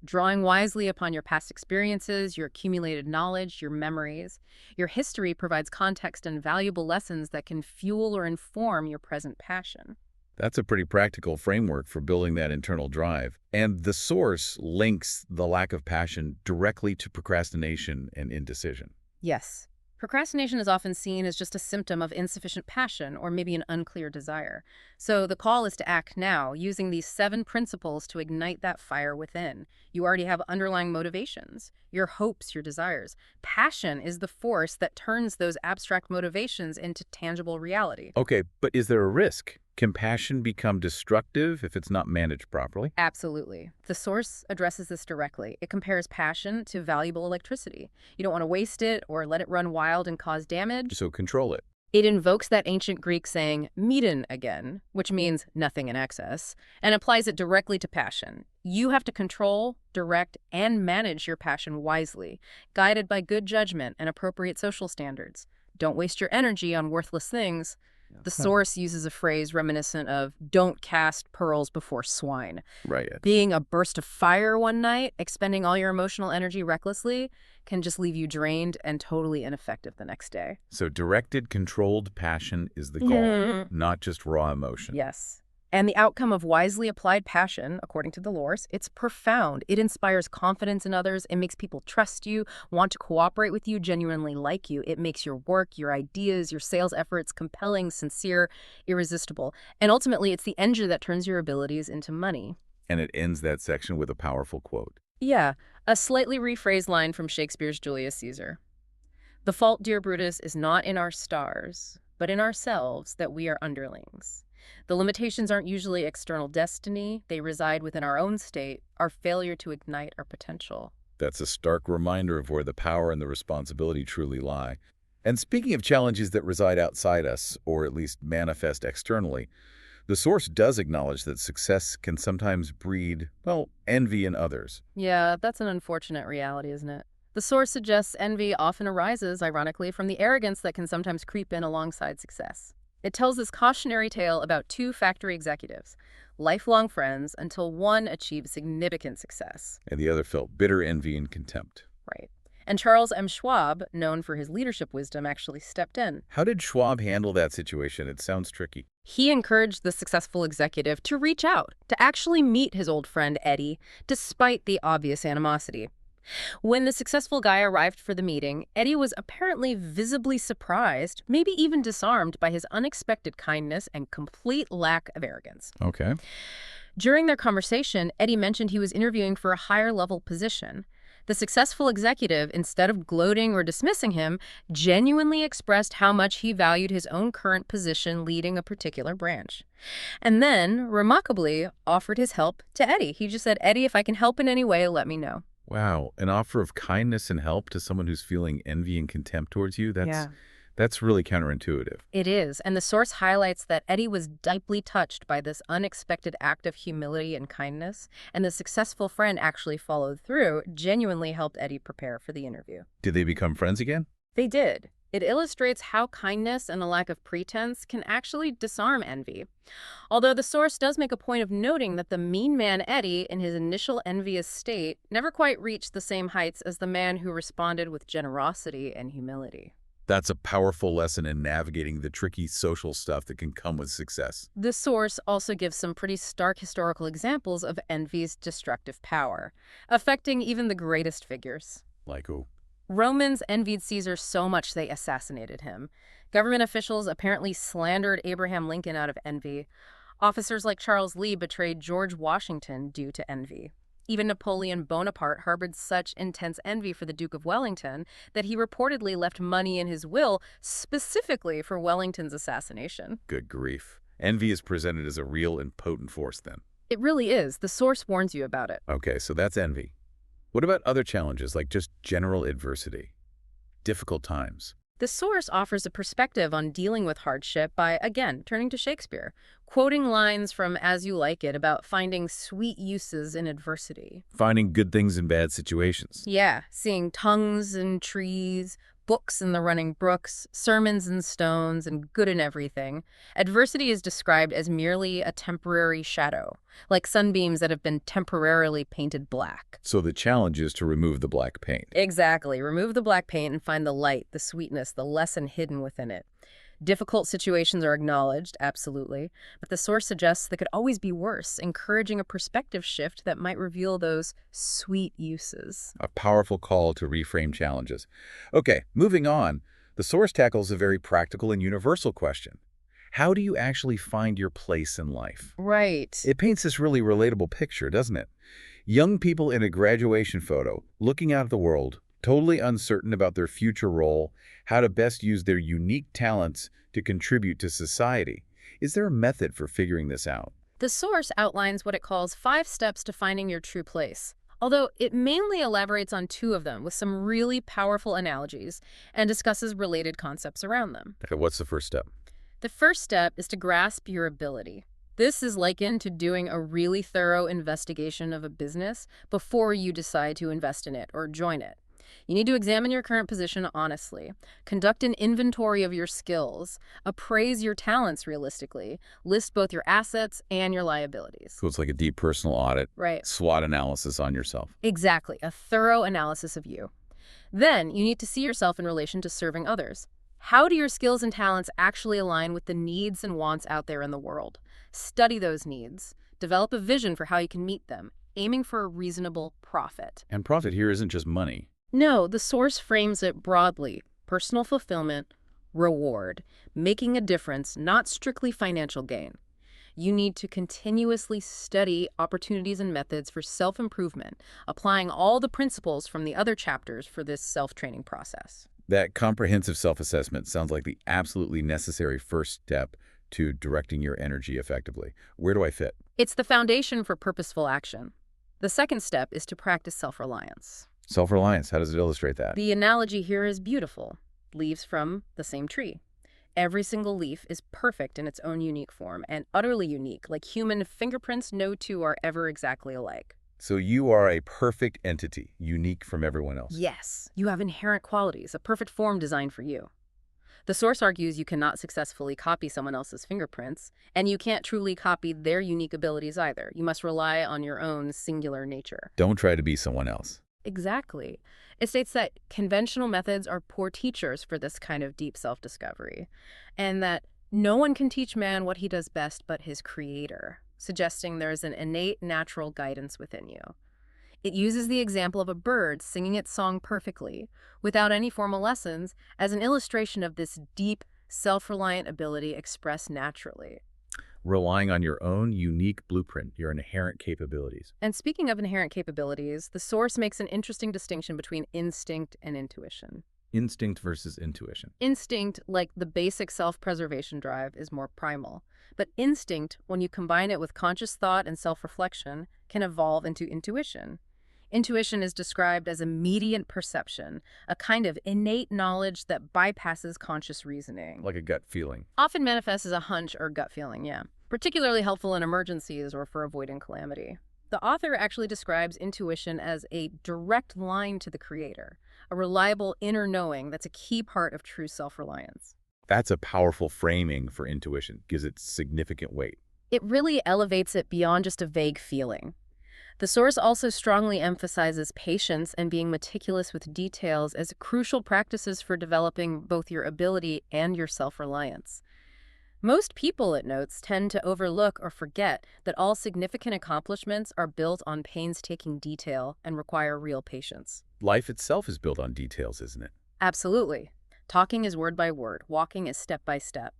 Drawing wisely upon your past experiences, your accumulated knowledge, your memories. Your history provides context and valuable lessons that can fuel or inform your present passion. that's a pretty practical framework for building that internal drive. And the source links the lack of passion directly to procrastination and indecision. Yes. Procrastination is often seen as just a symptom of insufficient passion or maybe an unclear desire. So the call is to act now, using these 7 principles to ignite that fire within. You already have underlying motivations, your hopes, your desires. Passion is the force that turns those abstract motivations into tangible reality. Okay, but is there a risk? Can passion become destructive if it's not managed properly? Absolutely. The source addresses this directly. It compares passion to valuable electricity. You don't want to waste it or let it run wild and cause damage. So control it. It invokes that ancient Greek saying, "Meton again," which means nothing in excess, and applies it directly to passion. You have to control, direct, and manage your passion wisely, guided by good judgment and appropriate social standards. Don't waste your energy on worthless things. The source uses a phrase reminiscent of "don't cast pearls before swine." Right. Being a burst of fire one night, expending all your emotional energy recklessly, can just leave you drained and totally ineffective the next day. So directed, controlled passion is the goal, Mhm. not just raw emotion. Yes. And the outcome of wisely applied passion, according to the Lors, it's profound. It inspires confidence in others. It makes people trust you, want to cooperate with you, genuinely like you. It makes your work, your ideas, your sales efforts compelling, sincere, irresistible. And ultimately, it's the engine that turns your abilities into money. And it ends that section with a powerful quote. Yeah, a slightly rephrased line from Shakespeare's Julius Caesar. "The fault, dear Brutus, is not in our stars, but in ourselves that we are underlings. The limitations aren't usually external destiny. They reside within our own state, our failure to ignite our potential." That's a stark reminder of where the power and the responsibility truly lie. And speaking of challenges that reside outside us, or at least manifest externally, the source does acknowledge that success can sometimes breed, well, envy in others. Yeah, that's an unfortunate reality, isn't it? The source suggests envy often arises, ironically, from the arrogance that can sometimes creep in alongside success. It tells this cautionary tale about two factory executives, lifelong friends, until one achieved significant success. And the other felt bitter envy and contempt. Right. And Charles M. Schwab, known for his leadership wisdom, actually stepped in. How did Schwab handle that situation? It sounds tricky. He encouraged the successful executive to reach out, to actually meet his old friend Eddie, despite the obvious animosity. When the successful guy arrived for the meeting, Eddie was apparently visibly surprised, maybe even disarmed by his unexpected kindness and complete lack of arrogance. Okay. During their conversation, Eddie mentioned he was interviewing for a higher-level position. The successful executive, instead of gloating or dismissing him, genuinely expressed how much he valued his own current position leading a particular branch. And then, remarkably, offered his help to Eddie. He just said, "Eddie, if I can help in any way, let me know." Wow, an offer of kindness and help to someone who's feeling envy and contempt towards you, Yeah. that's really counterintuitive. It is, and the source highlights that Eddie was deeply touched by this unexpected act of humility and kindness, and the successful friend actually followed through, genuinely helped Eddie prepare for the interview. Did they become friends again? They did. It illustrates how kindness and a lack of pretense can actually disarm envy. Although the source does make a point of noting that the mean man Eddie, in his initial envious state, never quite reached the same heights as the man who responded with generosity and humility. That's a powerful lesson in navigating the tricky social stuff that can come with success. The source also gives some pretty stark historical examples of envy's destructive power, affecting even the greatest figures. Like, oh, Romans envied Caesar so much they assassinated him. Government officials apparently slandered Abraham Lincoln out of envy. Officers like Charles Lee betrayed George Washington due to envy. Even Napoleon Bonaparte harbored such intense envy for the Duke of Wellington that he reportedly left money in his will specifically for Wellington's assassination. good grief. Envy is presented as a real and potent force then. It really is. The source warns you about it. Okay, so that's envy. What about other challenges, like just general adversity? Difficult times. The source offers a perspective on dealing with hardship by, again, turning to Shakespeare, quoting lines from As You Like It about finding sweet uses in adversity. Finding good things in bad situations. Yeah, seeing tongues in trees, books in the running brooks, sermons in stones, and good in everything. Adversity is described as merely a temporary shadow, like sunbeams that have been temporarily painted black. So the challenge is to remove the black paint. Exactly. Remove the black paint and find the light, the sweetness, the lesson hidden within it. Difficult situations are acknowledged, absolutely, but the source suggests they could always be worse, encouraging a perspective shift that might reveal those sweet uses. A powerful call to reframe challenges. Okay, moving on. The source tackles a very practical and universal question. How do you actually find your place in life? Right. It paints this really relatable picture, doesn't it? Young people in a graduation photo, looking out at the world, totally uncertain about their future role, how to best use their unique talents to contribute to society. Is there a method for figuring this out? The source outlines what it calls 5 steps to finding your true place, although it mainly elaborates on 2 of them with some really powerful analogies and discusses related concepts around them. Okay, what's the first step? The first step is to grasp your ability. This is likened to doing a really thorough investigation of a business before you decide to invest in it or join it. You need to examine your current position honestly, conduct an inventory of your skills, appraise your talents realistically, list both your assets and your liabilities. So it's like a deep personal audit, Right. SWOT analysis on yourself. Exactly, a thorough analysis of you. Then you need to see yourself in relation to serving others. How do your skills and talents actually align with the needs and wants out there in the world? Study those needs. Develop a vision for how you can meet them, aiming for a reasonable profit. And profit here isn't just money. No, the source frames it broadly. Personal fulfillment, reward, making a difference, not strictly financial gain. You need to continuously study opportunities and methods for self-improvement, applying all the principles from the other chapters for this self-training process. That comprehensive self-assessment sounds like the absolutely necessary first step to directing your energy effectively. Where do I fit? It's the foundation for purposeful action. The second step is to practice self-reliance. Self-reliance, how does it illustrate that? The analogy here is beautiful. Leaves from the same tree. Every single leaf is perfect in its own unique form and utterly unique, like human fingerprints no two are ever exactly alike. So you are a perfect entity, unique from everyone else. Yes, you have inherent qualities, a perfect form designed for you. The source argues you cannot successfully copy someone else's fingerprints, and you can't truly copy their unique abilities either. You must rely on your own singular nature. Don't try to be someone else. Exactly. It states that conventional methods are poor teachers for this kind of deep self-discovery, and that no one can teach man what he does best but his creator, suggesting there is an innate natural guidance within you. It uses the example of a bird singing its song perfectly, without any formal lessons, as an illustration of this deep, self-reliant ability expressed naturally. Relying on your own unique blueprint, your inherent capabilities. And speaking of inherent capabilities, the source makes an interesting distinction between instinct and intuition. Instinct versus intuition. Instinct, like the basic self-preservation drive, is more primal. But instinct, when you combine it with conscious thought and self-reflection, can evolve into intuition. Intuition is described as immediate perception, a kind of innate knowledge that bypasses conscious reasoning. Like a gut feeling. Often manifests as a hunch or gut feeling, yeah. Particularly helpful in emergencies or for avoiding calamity. The author actually describes intuition as a direct line to the creator, a reliable inner knowing that's a key part of true self-reliance. That's a powerful framing for intuition, gives it significant weight. It really elevates it beyond just a vague feeling. The source also strongly emphasizes patience and being meticulous with details as crucial practices for developing both your ability and your self-reliance. Most people, it notes, tend to overlook or forget that all significant accomplishments are built on painstaking detail and require real patience. Life itself is built on details, isn't it? Absolutely. Talking is word by word, walking is step by step.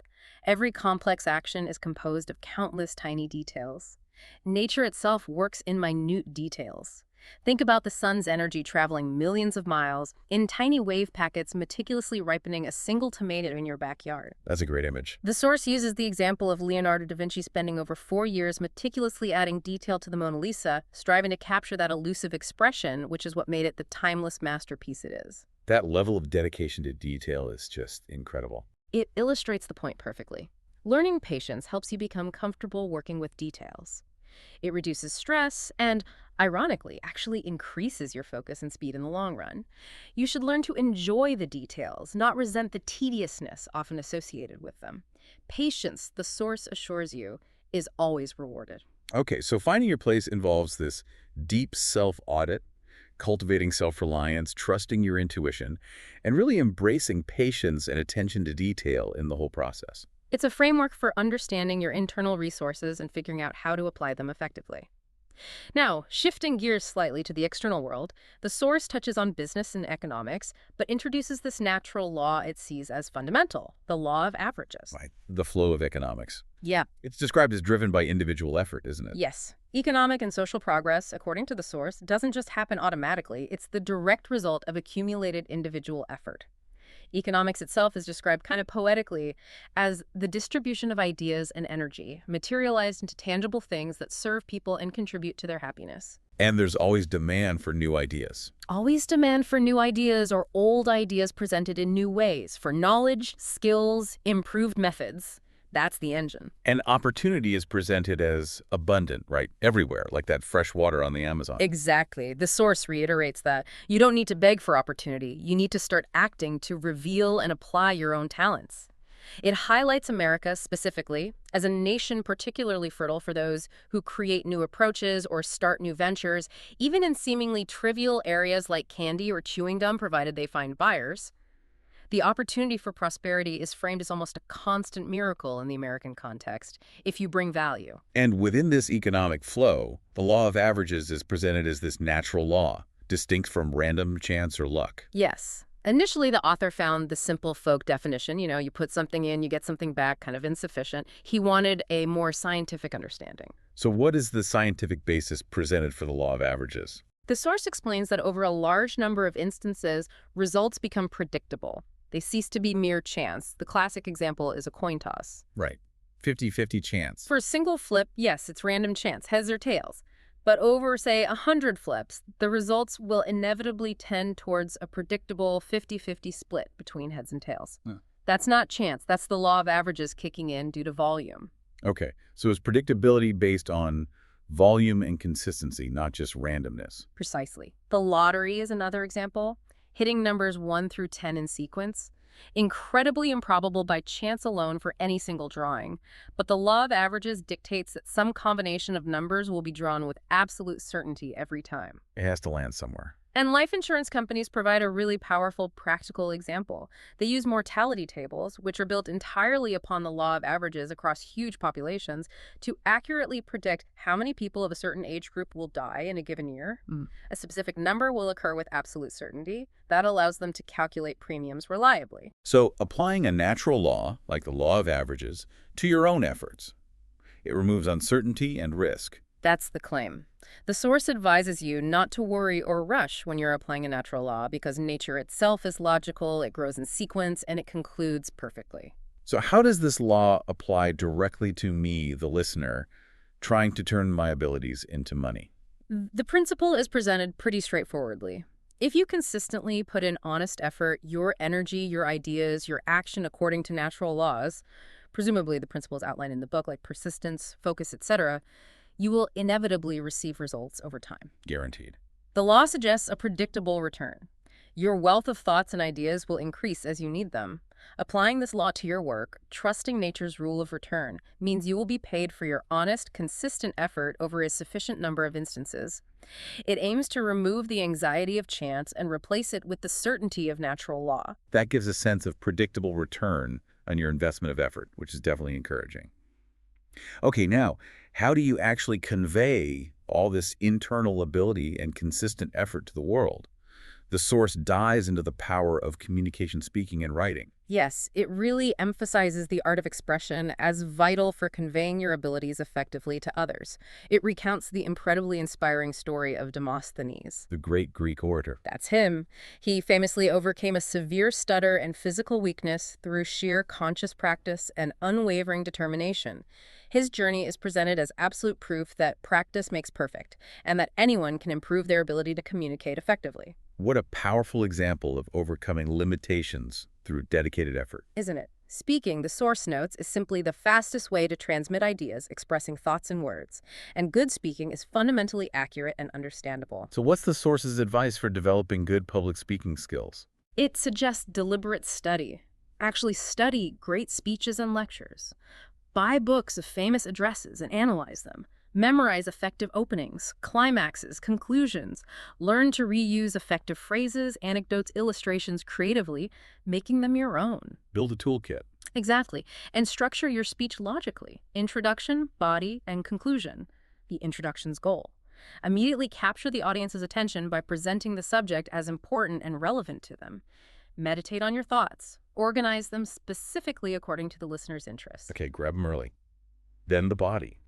Every complex action is composed of countless tiny details. Nature itself works in minute details. Think about the sun's energy traveling millions of miles in tiny wave packets meticulously ripening a single tomato in your backyard. That's a great image. The source uses the example of Leonardo da Vinci spending over 4 years meticulously adding detail to the Mona Lisa, striving to capture that elusive expression, which is what made it the timeless masterpiece it is. That level of dedication to detail is just incredible. It illustrates the point perfectly. Learning patience helps you become comfortable working with details. It reduces stress and, ironically, actually increases your focus and speed in the long run. You should learn to enjoy the details, not resent the tediousness often associated with them. Patience, the source assures you, is always rewarded. Okay, so finding your place involves this deep self-audit, cultivating self-reliance, trusting your intuition, and really embracing patience and attention to detail in the whole process. It's a framework for understanding your internal resources and figuring out how to apply them effectively. Now, shifting gears slightly to the external world, the source touches on business and economics, but introduces this natural law it sees as fundamental, the law of averages. Right. The flow of economics. Yeah, It's described as driven by individual effort, isn't it? yes. Economic and social progress, according to the source, doesn't just happen automatically. It's the direct result of accumulated individual effort. Economics itself is described kind of poetically as the distribution of ideas and energy, materialized into tangible things that serve people and contribute to their happiness. And there's always demand for new ideas. Always demand for new ideas or old ideas presented in new ways, for knowledge, skills, improved methods. That's the engine. And opportunity is presented as abundant, right? Everywhere, like that fresh water on the Amazon. Exactly. The source reiterates that. You don't need to beg for opportunity. You need to start acting to reveal and apply your own talents. It highlights America specifically as a nation particularly fertile for those who create new approaches or start new ventures, even in seemingly trivial areas like candy or chewing gum, provided they find buyers. The opportunity for prosperity is framed as almost a constant miracle in the American context, if you bring value. And within this economic flow, the law of averages is presented as this natural law, distinct from random chance or luck. Yes. Initially, the author found the simple folk definition, you put something in, you get something back, kind of insufficient. He wanted a more scientific understanding. So what is the scientific basis presented for the law of averages? The source explains that over a large number of instances, results become predictable. They cease to be mere chance. The classic example is a coin toss. Right. 50-50 chance. For a single flip, yes, it's random chance, heads or tails. But over, say, 100 flips, the results will inevitably tend towards a predictable 50-50 split between heads and tails. Huh. That's not chance. That's the law of averages kicking in due to volume. Okay. So is predictability based on Volume and consistency, not just randomness. Precisely. The lottery is another example. Hitting numbers 1 through 10 in sequence. Incredibly improbable by chance alone for any single drawing. But the law of averages dictates that some combination of numbers will be drawn with absolute certainty every time. It has to land somewhere. And life insurance companies provide a really powerful practical example. They use mortality tables, which are built entirely upon the law of averages across huge populations, to accurately predict how many people of a certain age group will die in a given year. A specific number will occur with absolute certainty. That allows them to calculate premiums reliably. So applying a natural law, like the law of averages, to your own efforts. It removes uncertainty and risk. That's the claim. The source advises you not to worry or rush when you're applying a natural law because nature itself is logical, it grows in sequence, and it concludes perfectly. So how does this law apply directly to me, the listener, trying to turn my abilities into money? The principle is presented pretty straightforwardly. If you consistently put in honest effort, your energy, your ideas, your action according to natural laws, presumably the principles outlined in the book like persistence, focus, etc., you will inevitably receive results over time. Guaranteed. The law suggests a predictable return. Your wealth of thoughts and ideas will increase as you need them. Applying this law to your work, trusting nature's rule of return, means you will be paid for your honest, consistent effort over a sufficient number of instances. It aims to remove the anxiety of chance and replace it with the certainty of natural law. That gives a sense of predictable return on your investment of effort, which is definitely encouraging. Okay, now, how do you actually convey all this internal ability and consistent effort to the world? The source dives into the power of communication, speaking, and writing. Yes, it really emphasizes the art of expression as vital for conveying your abilities effectively to others. It recounts the incredibly inspiring story of Demosthenes. The great Greek orator. That's him. He famously overcame a severe stutter and physical weakness through sheer conscious practice and unwavering determination. His journey is presented as absolute proof that practice makes perfect, and that anyone can improve their ability to communicate effectively. What a powerful example of overcoming limitations through dedicated effort. Isn't it? Speaking, the source notes, is simply the fastest way to transmit ideas, expressing thoughts in words. And good speaking is fundamentally accurate and understandable. So what's the source's advice for developing good public speaking skills? It suggests deliberate study. Actually study great speeches and lectures. Buy books of famous addresses and analyze them. Memorize effective openings, climaxes, conclusions. Learn to reuse effective phrases, anecdotes, illustrations creatively, making them your own. Build a toolkit. Exactly. And structure your speech logically. Introduction, body, and conclusion. The introduction's goal. Immediately capture the audience's attention by presenting the subject as important and relevant to them. Meditate on your thoughts. Organize them specifically according to the listener's interests. Okay, grab them early. Then the body.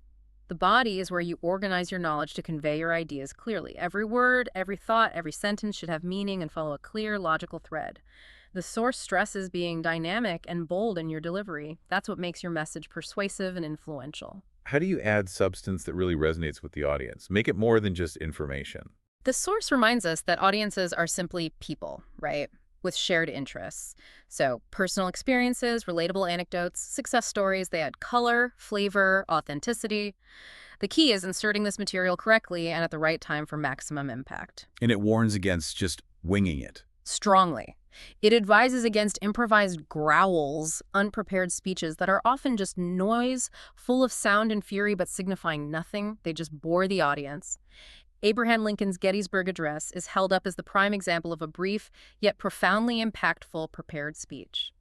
The body is where you organize your knowledge to convey your ideas clearly. Every word, every thought, every sentence should have meaning and follow a clear, logical thread. The source stresses being dynamic and bold in your delivery. That's what makes your message persuasive and influential. How do you add substance that really resonates with the audience? Make it more than just information. The source reminds us that audiences are simply people, right? With shared interests. So personal experiences, relatable anecdotes, success stories, they add color, flavor, authenticity. The key is inserting this material correctly and at the right time for maximum impact. And it warns against just winging it. Strongly. It advises against improvised growls, unprepared speeches that are often just noise, full of sound and fury but signifying nothing. They just bore the audience. Abraham Lincoln's Gettysburg Address is held up as the prime example of a brief, yet profoundly impactful prepared speech.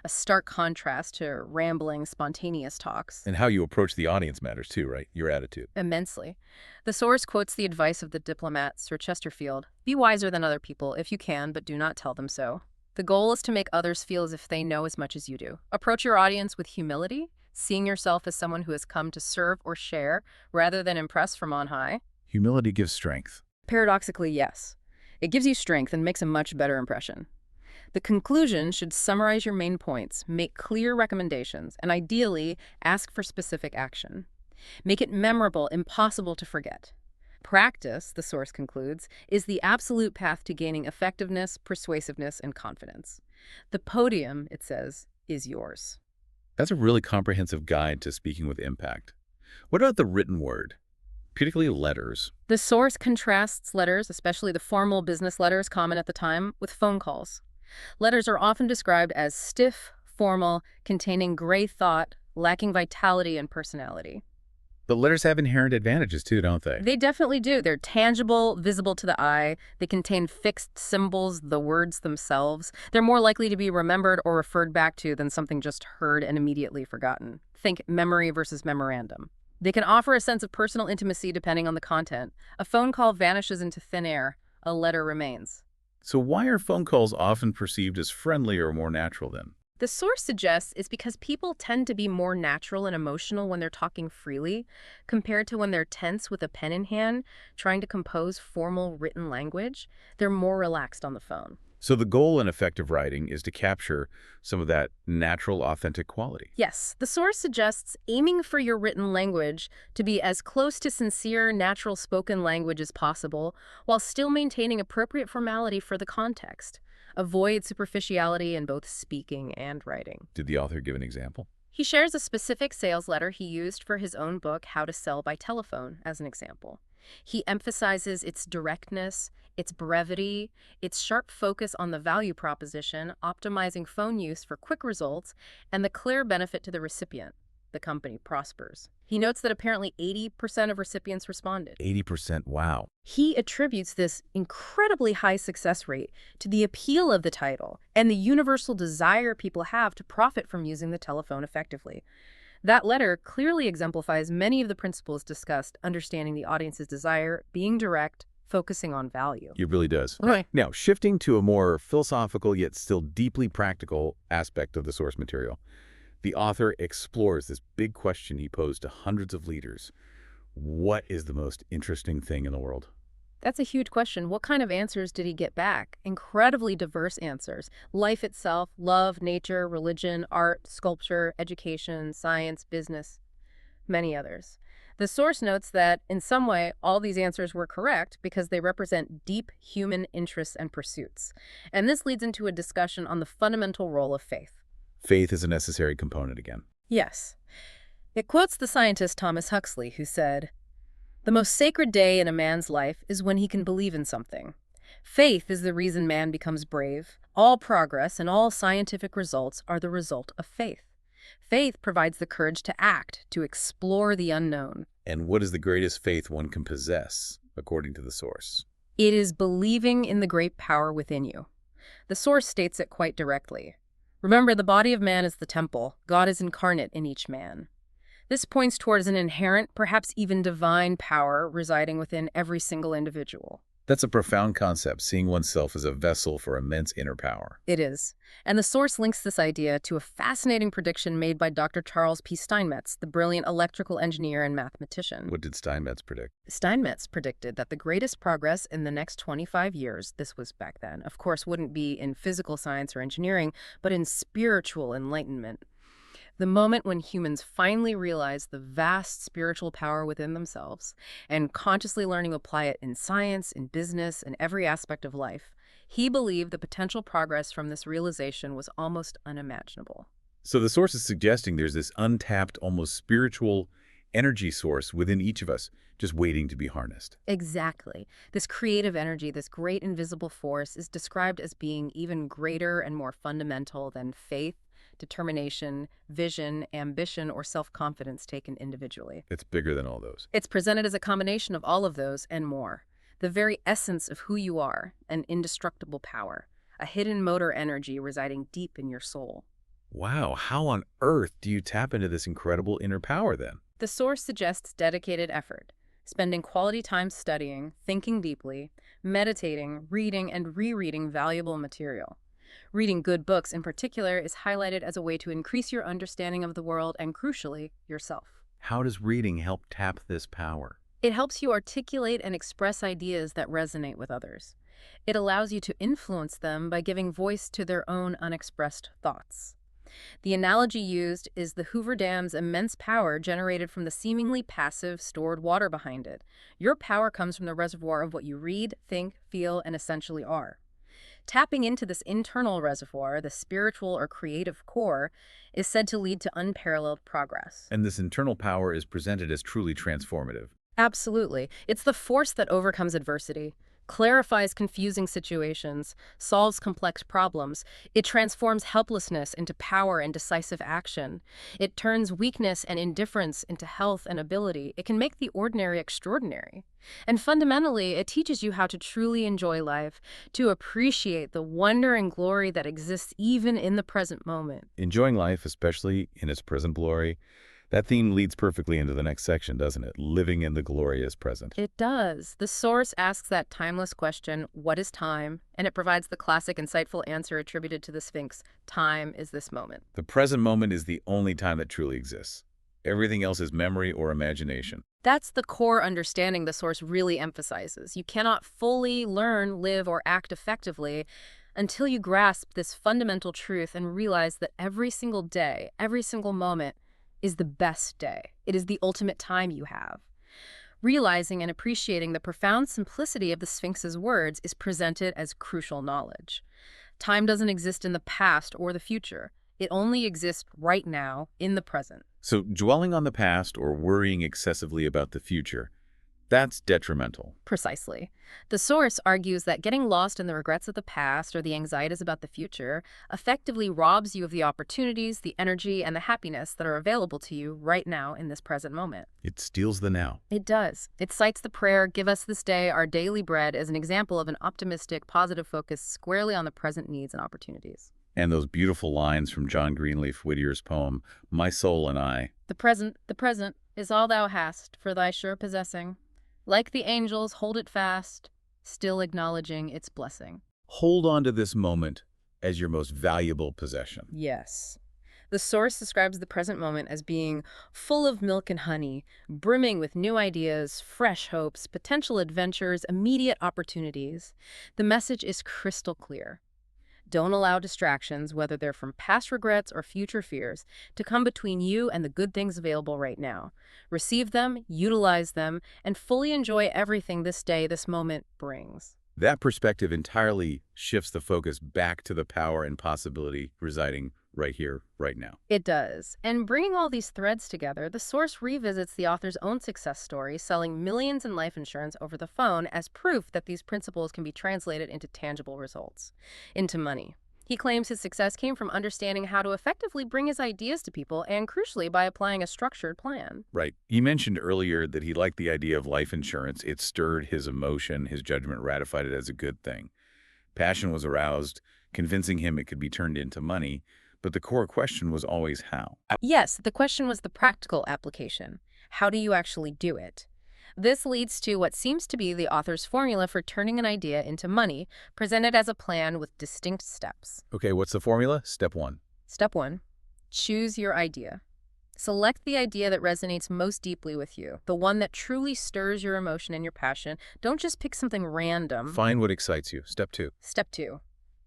A stark contrast to rambling, spontaneous talks. And how you approach the audience matters too, right? Your attitude. Immensely. The source quotes the advice of the diplomat, Sir Chesterfield. Be wiser than other people if you can, but do not tell them so. The goal is to make others feel as if they know as much as you do. Approach your audience with humility, seeing yourself as someone who has come to serve or share, rather than impress from on high. Humility gives strength. Paradoxically, yes. It gives you strength and makes a much better impression. The conclusion should summarize your main points, make clear recommendations, and ideally, ask for specific action. Make it memorable, impossible to forget. Practice, the source concludes, is the absolute path to gaining effectiveness, persuasiveness, and confidence. The podium, it says, is yours. That's a really comprehensive guide to speaking with impact. What about the written word? particularly letters. The source contrasts letters, especially the formal business letters common at the time, with phone calls. Letters are often described as stiff, formal, containing gray thought, lacking vitality and personality. But letters have inherent advantages too, don't they? They definitely do. They're tangible, visible to the eye. They contain fixed symbols, the words themselves. They're more likely to be remembered or referred back to than something just heard and immediately forgotten. Think memory versus memorandum. They can offer a sense of personal intimacy depending on the content. A phone call vanishes into thin air. A letter remains. So why are phone calls often perceived as friendly or more natural then? The source suggests it's because people tend to be more natural and emotional when they're talking freely, compared to when they're tense with a pen in hand, trying to compose formal written language. They're more relaxed on the phone. So the goal in effective writing is to capture some of that natural, authentic quality. Yes, the source suggests aiming for your written language to be as close to sincere, natural spoken language as possible, while still maintaining appropriate formality for the context. Avoid superficiality in both speaking and writing. Did the author give an example? He shares a specific sales letter he used for his own book, How to Sell by Telephone, as an example. He emphasizes its directness, its brevity, its sharp focus on the value proposition, optimizing phone use for quick results, and the clear benefit to the recipient. The company prospers. He notes that apparently 80% of recipients responded. 80%, wow. He attributes this incredibly high success rate to the appeal of the title and the universal desire people have to profit from using the telephone effectively. That letter clearly exemplifies many of the principles discussed: understanding the audience's desire, being direct, focusing on value. It really does. Right. Now, shifting to a more philosophical yet still deeply practical aspect of the source material, the author explores this big question he posed to hundreds of leaders. What is the most interesting thing in the world? That's a huge question. What kind of answers did he get back? Incredibly diverse answers. Life itself, love, nature, religion, art, sculpture, education, science, business, many others. The source notes that, in some way, all these answers were correct because they represent deep human interests and pursuits. And this leads into a discussion on the fundamental role of faith. Faith is a necessary component again. Yes. It quotes the scientist Thomas Huxley, who said, "The most sacred day in a man's life is when he can believe in something. Faith is the reason man becomes brave. All progress and all scientific results are the result of faith. Faith provides the courage to act, to explore the unknown. And what is the greatest faith one can possess, according to the source? It is believing in the great power within you." The source states it quite directly. Remember, the body of man is the temple. God is incarnate in each man. This points towards an inherent, perhaps even divine power residing within every single individual. That's a profound concept, seeing oneself as a vessel for immense inner power. It is. And the source links this idea to a fascinating prediction made by Dr. Charles P. Steinmetz, the brilliant electrical engineer and mathematician. What did Steinmetz predict? Steinmetz predicted that the greatest progress in the next 25 years, this was back then, of course, wouldn't be in physical science or engineering, but in spiritual enlightenment. The moment when humans finally realize the vast spiritual power within themselves and consciously learning to apply it in science, in business, in every aspect of life, he believed the potential progress from this realization was almost unimaginable. So the source is suggesting there's this untapped, almost spiritual energy source within each of us, just waiting to be harnessed. Exactly. This creative energy, this great invisible force, is described as being even greater and more fundamental than faith, determination, vision, ambition, or self-confidence taken individually. It's bigger than all those. It's presented as a combination of all of those and more. The very essence of who you are, an indestructible power, a hidden motor energy residing deep in your soul. Wow, how on earth do you tap into this incredible inner power then? The source suggests dedicated effort, spending quality time studying, thinking deeply, meditating, reading, and rereading valuable material. Reading good books in particular is highlighted as a way to increase your understanding of the world and, crucially, yourself. How does reading help tap this power? It helps you articulate and express ideas that resonate with others. It allows you to influence them by giving voice to their own unexpressed thoughts. The analogy used is the Hoover Dam's immense power generated from the seemingly passive, stored water behind it. Your power comes from the reservoir of what you read, think, feel, and essentially are. Tapping into this internal reservoir, the spiritual or creative core, is said to lead to unparalleled progress. And this internal power is presented as truly transformative. Absolutely. It's the force that overcomes adversity, clarifies confusing situations, solves complex problems. It transforms helplessness into power and decisive action. It turns weakness and indifference into health and ability. It can make the ordinary extraordinary. And fundamentally, it teaches you how to truly enjoy life, to appreciate the wonder and glory that exists even in the present moment. Enjoying life, especially in its present glory, that theme leads perfectly into the next section, doesn't it? Living in the glorious present. It does. The source asks that timeless question, what is time? And it provides the classic, insightful answer attributed to the Sphinx, time is this moment. The present moment is the only time that truly exists. Everything else is memory or imagination. That's the core understanding the source really emphasizes. You cannot fully learn, live, or act effectively until you grasp this fundamental truth and realize that every single day, every single moment, is the best day. It is the ultimate time you have. Realizing and appreciating the profound simplicity of the Sphinx's words is presented as crucial knowledge. Time doesn't exist in the past or the future. It only exists right now, in the present. So dwelling on the past or worrying excessively about the future, that's detrimental. Precisely. The source argues that getting lost in the regrets of the past or the anxieties about the future effectively robs you of the opportunities, the energy, and the happiness that are available to you right now in this present moment. It steals the now. It does. It cites the prayer, "Give us this day our daily bread," as an example of an optimistic, positive focus squarely on the present needs and opportunities. And those beautiful lines from John Greenleaf Whittier's poem, My Soul and I. The present, is all thou hast for thy sure possessing. Like the angels, hold it fast, still acknowledging its blessing. Hold on to this moment as your most valuable possession. Yes. The source describes the present moment as being full of milk and honey, brimming with new ideas, fresh hopes, potential adventures, immediate opportunities. The message is crystal clear. Don't allow distractions, whether they're from past regrets or future fears, to come between you and the good things available right now. Receive them, utilize them, and fully enjoy everything this day, this moment brings. That perspective entirely shifts the focus back to the power and possibility residing right here, right now. It does. And bringing all these threads together, the source revisits the author's own success story, selling millions in life insurance over the phone as proof that these principles can be translated into tangible results, into money. He claims his success came from understanding how to effectively bring his ideas to people and, crucially, by applying a structured plan. Right. He mentioned earlier that he liked the idea of life insurance. It stirred his emotion. His judgment ratified it as a good thing. Passion was aroused, convincing him it could be turned into money. But the core question was always how. Yes, the question was the practical application. How do you actually do it? This leads to what seems to be the author's formula for turning an idea into money, presented as a plan with distinct steps. Okay, what's the formula? Step 1. Step 1. Choose your idea. Select the idea that resonates most deeply with you, the one that truly stirs your emotion and your passion. Don't just pick something random. Find what excites you. Step 2. Step 2.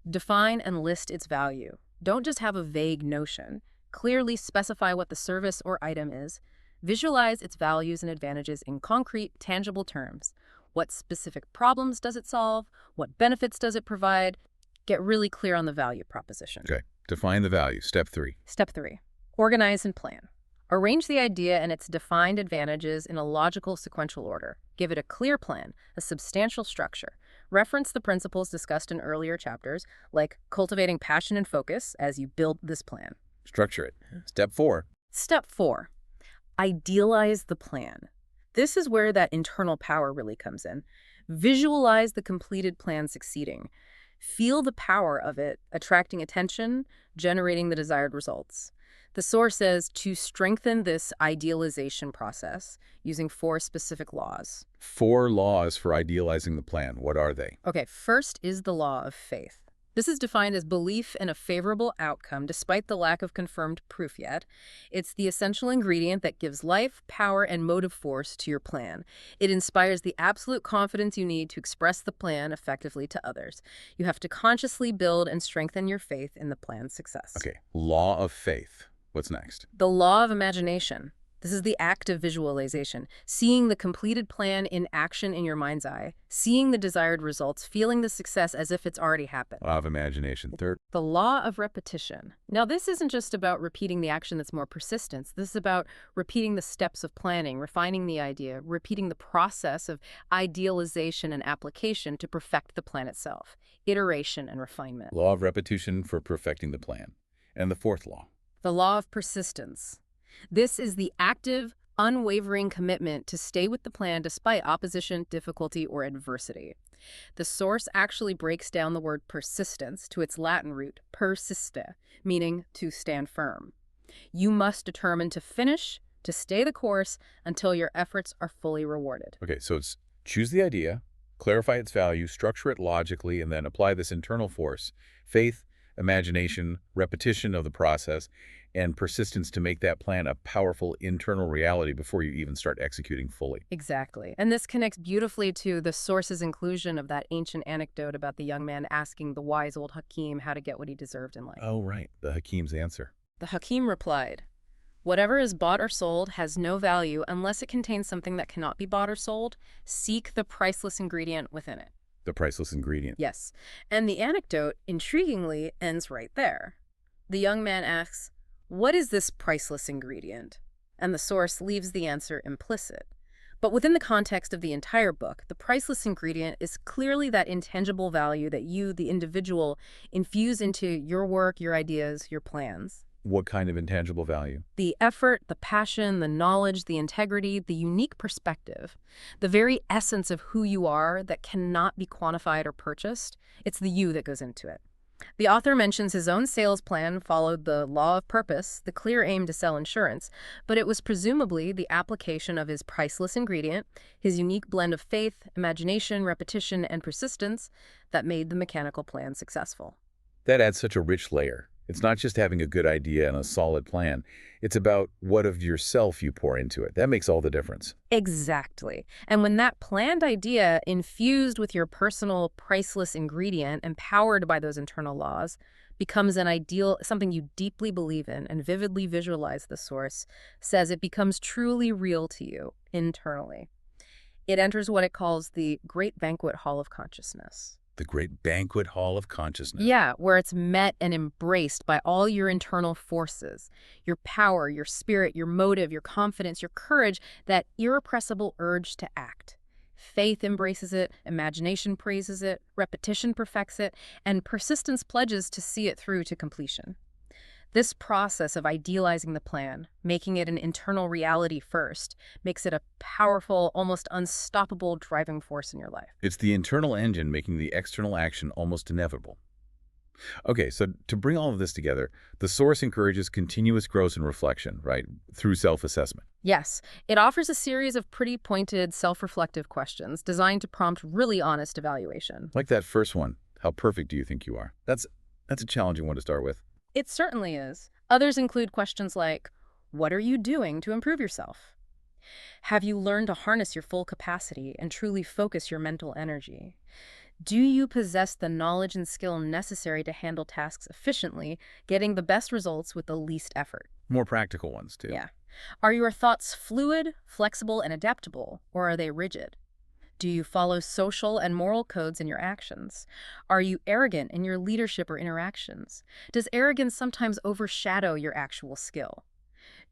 Define and list its value. Don't just have a vague notion. Clearly specify what the service or item is. Visualize its values and advantages in concrete, tangible terms. What specific problems does it solve? What benefits does it provide? Get really clear on the value proposition. Okay, define the value. Step 3. Step 3. Organize and plan. Arrange the idea and its defined advantages in a logical, sequential order. Give it a clear plan, a substantial structure. Reference the principles discussed in earlier chapters, like cultivating passion and focus as you build this plan. Structure it. Step 4. Step 4. Idealize the plan. This is where that internal power really comes in. Visualize the completed plan succeeding. Feel the power of it, attracting attention, generating the desired results. The source says to strengthen this idealization process using 4 specific laws. 4 laws for idealizing the plan. What are they? Okay, first is the law of faith. This is defined as belief in a favorable outcome despite the lack of confirmed proof yet. It's the essential ingredient that gives life, power, and motive force to your plan. It inspires the absolute confidence you need to express the plan effectively to others. You have to consciously build and strengthen your faith in the plan's success. Okay, law of faith. What's next? The law of imagination. This is the act of visualization, seeing the completed plan in action in your mind's eye, seeing the desired results, feeling the success as if it's already happened. Law of imagination. Third, The law of repetition. Now, this isn't just about repeating the action that's more persistence. This is about repeating the steps of planning, refining the idea, repeating the process of idealization and application to perfect the plan itself. Iteration and refinement. law of repetition for perfecting the plan. And the fourth law. The law of persistence. This is the active, unwavering commitment to stay with the plan despite opposition, difficulty, or adversity. The source actually breaks down the word persistence to its Latin root, persiste, meaning to stand firm. You must determine to finish, to stay the course, until your efforts are fully rewarded. Okay, so it's choose the idea, clarify its value, structure it logically, and then apply this internal force, faith, imagination, repetition of the process, and persistence to make that plan a powerful internal reality before you even start executing fully. Exactly. And this connects beautifully to the source's inclusion of that ancient anecdote about the young man asking the wise old Hakim how to get what he deserved in life. Oh, right, the Hakim's answer. The Hakim replied, "Whatever is bought or sold has no value unless it contains something that cannot be bought or sold. Seek the priceless ingredient within it." The priceless ingredient. Yes. And the anecdote, intriguingly, ends right there. The young man asks, "What is this priceless ingredient?" And the source leaves the answer implicit. But within the context of the entire book, the priceless ingredient is clearly that intangible value that you, the individual, infuse into your work, your ideas, your plans. What kind of intangible value? The effort, the passion, the knowledge, the integrity, the unique perspective, the very essence of who you are that cannot be quantified or purchased, it's the you that goes into it. The author mentions his own sales plan followed the law of purpose, the clear aim to sell insurance, but it was presumably the application of his priceless ingredient, his unique blend of faith, imagination, repetition, and persistence that made the mechanical plan successful. That adds such a rich layer. It's not just having a good idea and a solid plan. It's about what of yourself you pour into it. That makes all the difference. Exactly. And when that planned idea, infused with your personal priceless ingredient, empowered by those internal laws, becomes an ideal, something you deeply believe in and vividly visualize, the source says it becomes truly real to you internally. It enters what it calls the great banquet hall of consciousness. The great banquet hall of consciousness. Yeah, where it's met and embraced by all your internal forces, your power, your spirit, your motive, your confidence, your courage, that irrepressible urge to act. Faith embraces it, imagination praises it, repetition perfects it, and persistence pledges to see it through to completion. This process of idealizing the plan, making it an internal reality first, makes it a powerful, almost unstoppable driving force in your life. It's the internal engine making the external action almost inevitable. Okay, so to bring all of this together, the source encourages continuous growth and reflection, right, through self-assessment. Yes, it offers a series of pretty pointed, self-reflective questions designed to prompt really honest evaluation. Like that first one, how perfect do you think you are? That's a challenging one to start with. It certainly is. Others include questions like, what are you doing to improve yourself? Have you learned to harness your full capacity and truly focus your mental energy? Do you possess the knowledge and skill necessary to handle tasks efficiently, getting the best results with the least effort? More practical ones, too. Yeah. Are your thoughts fluid, flexible, and adaptable, or are they rigid? Do you follow social and moral codes in your actions? Are you arrogant in your leadership or interactions? Does arrogance sometimes overshadow your actual skill?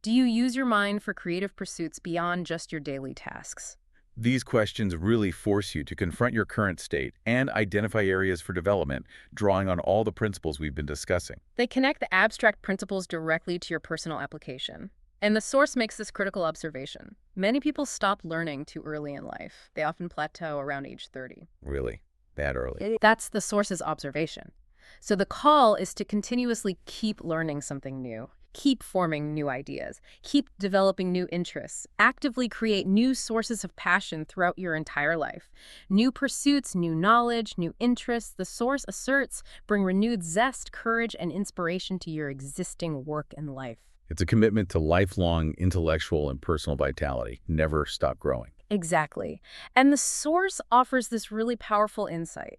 Do you use your mind for creative pursuits beyond just your daily tasks? These questions really force you to confront your current state and identify areas for development, drawing on all the principles we've been discussing. They connect the abstract principles directly to your personal application. And the source makes this critical observation. Many people stop learning too early in life. They often plateau around age 30. Really, that early. That's the source's observation. So the call is to continuously keep learning something new, keep forming new ideas, keep developing new interests, actively create new sources of passion throughout your entire life. New pursuits, new knowledge, new interests, the source asserts, bring renewed zest, courage, and inspiration to your existing work and life. It's a commitment to lifelong intellectual and personal vitality. Never stop growing. Exactly. And the source offers this really powerful insight.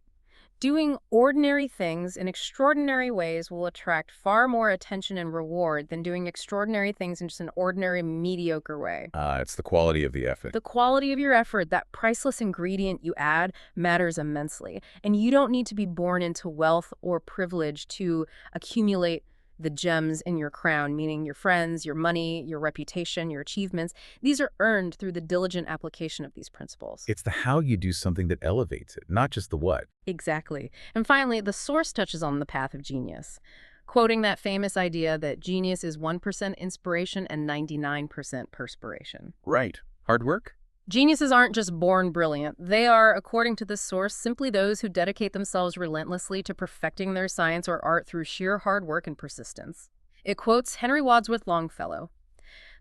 Doing ordinary things in extraordinary ways will attract far more attention and reward than doing extraordinary things in just an ordinary, mediocre way. It's the quality of the effort. The quality of your effort, that priceless ingredient you add, matters immensely. And you don't need to be born into wealth or privilege to accumulate the gems in your crown, meaning your friends, your money, your reputation, your achievements. These are earned through the diligent application of these principles. It's the how you do something that elevates it, not just the what. Exactly. And finally, the source touches on the path of genius, quoting that famous idea that genius is 1% inspiration and 99% perspiration. Right. Hard work? Geniuses aren't just born brilliant. They are, according to this source, simply those who dedicate themselves relentlessly to perfecting their science or art through sheer hard work and persistence. It quotes Henry Wadsworth Longfellow.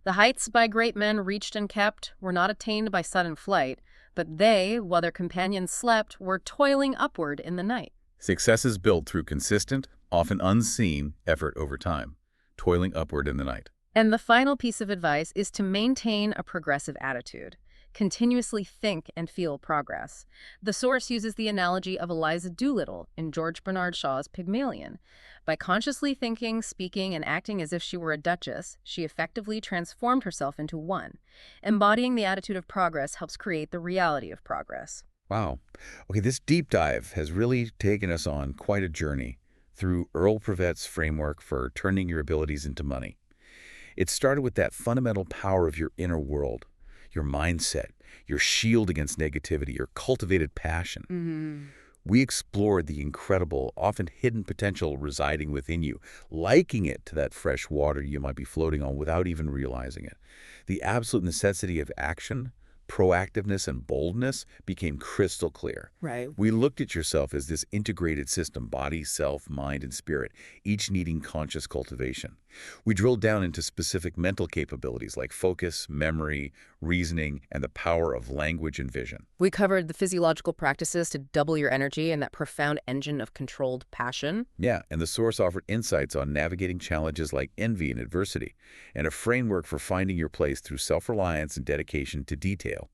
The heights by great men reached and kept were not attained by sudden flight, but they, while their companions slept, were toiling upward in the night. Success is built through consistent, often unseen, effort over time, toiling upward in the night. And the final piece of advice is to maintain a progressive attitude. Continuously think and feel progress. The source uses the analogy of Eliza Doolittle in George Bernard Shaw's Pygmalion. By consciously thinking, speaking, and acting as if she were a duchess, she effectively transformed herself into one. Embodying the attitude of progress helps create the reality of progress. Wow. Okay, this deep dive has really taken us on quite a journey through Earl Prevet's framework for turning your abilities into money. It started with that fundamental power of your inner world, your mindset, your shield against negativity, your cultivated passion. We explored the incredible, often hidden potential residing within you, liking it to that fresh water you might be floating on without even realizing it. The absolute necessity of action, proactiveness, and boldness became crystal clear. Right. We looked at yourself as this integrated system, body, self, mind, and spirit, each needing conscious cultivation. We drilled down into specific mental capabilities like focus, memory, reasoning, and the power of language and vision. We covered the physiological practices to double your energy and that profound engine of controlled passion. Yeah, and the source offered insights on navigating challenges like envy and adversity, and a framework for finding your place through self-reliance and dedication to detail.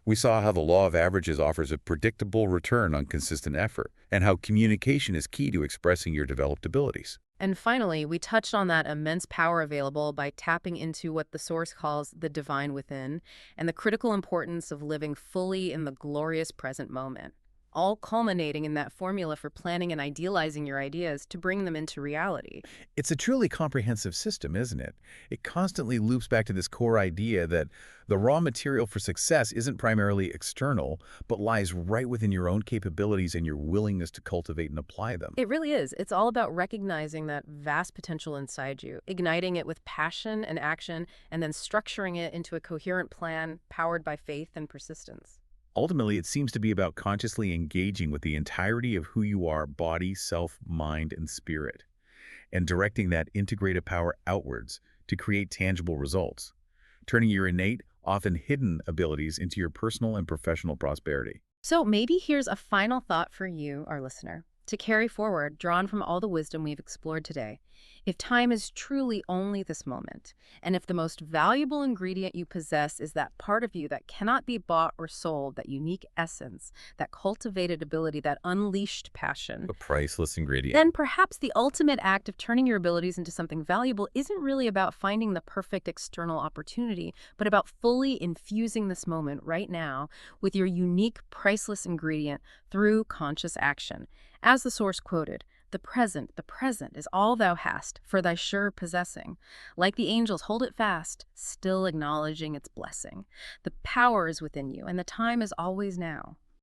We saw how the law of averages offers a predictable return on consistent effort, and how communication is key to expressing your developed abilities. And finally, we touched on that immense power available by tapping into what the source calls the divine within, and the critical importance of living fully in the glorious present moment, all culminating in that formula for planning and idealizing your ideas to bring them into reality. It's a truly comprehensive system, isn't it? It constantly loops back to this core idea that the raw material for success isn't primarily external, but lies right within your own capabilities and your willingness to cultivate and apply them. It really is. It's all about recognizing that vast potential inside you, igniting it with passion and action, and then structuring it into a coherent plan powered by faith and persistence. Ultimately, it seems to be about consciously engaging with the entirety of who you are, body, self, mind, and spirit, and directing that integrated power outwards to create tangible results, turning your innate, often hidden abilities into your personal and professional prosperity. So maybe here's a final thought for you, our listener, to carry forward, drawn from all the wisdom we've explored today. If time is truly only this moment, and if the most valuable ingredient you possess is that part of you that cannot be bought or sold, that unique essence, that cultivated ability, that unleashed passion, A priceless ingredient. then perhaps the ultimate act of turning your abilities into something valuable isn't really about finding the perfect external opportunity, but about fully infusing this moment right now with your unique, priceless ingredient through conscious action. As the source quoted, the present is all thou hast, for thy sure possessing. Like the angels, hold it fast, still acknowledging its blessing. The power is within you, and the time is always now.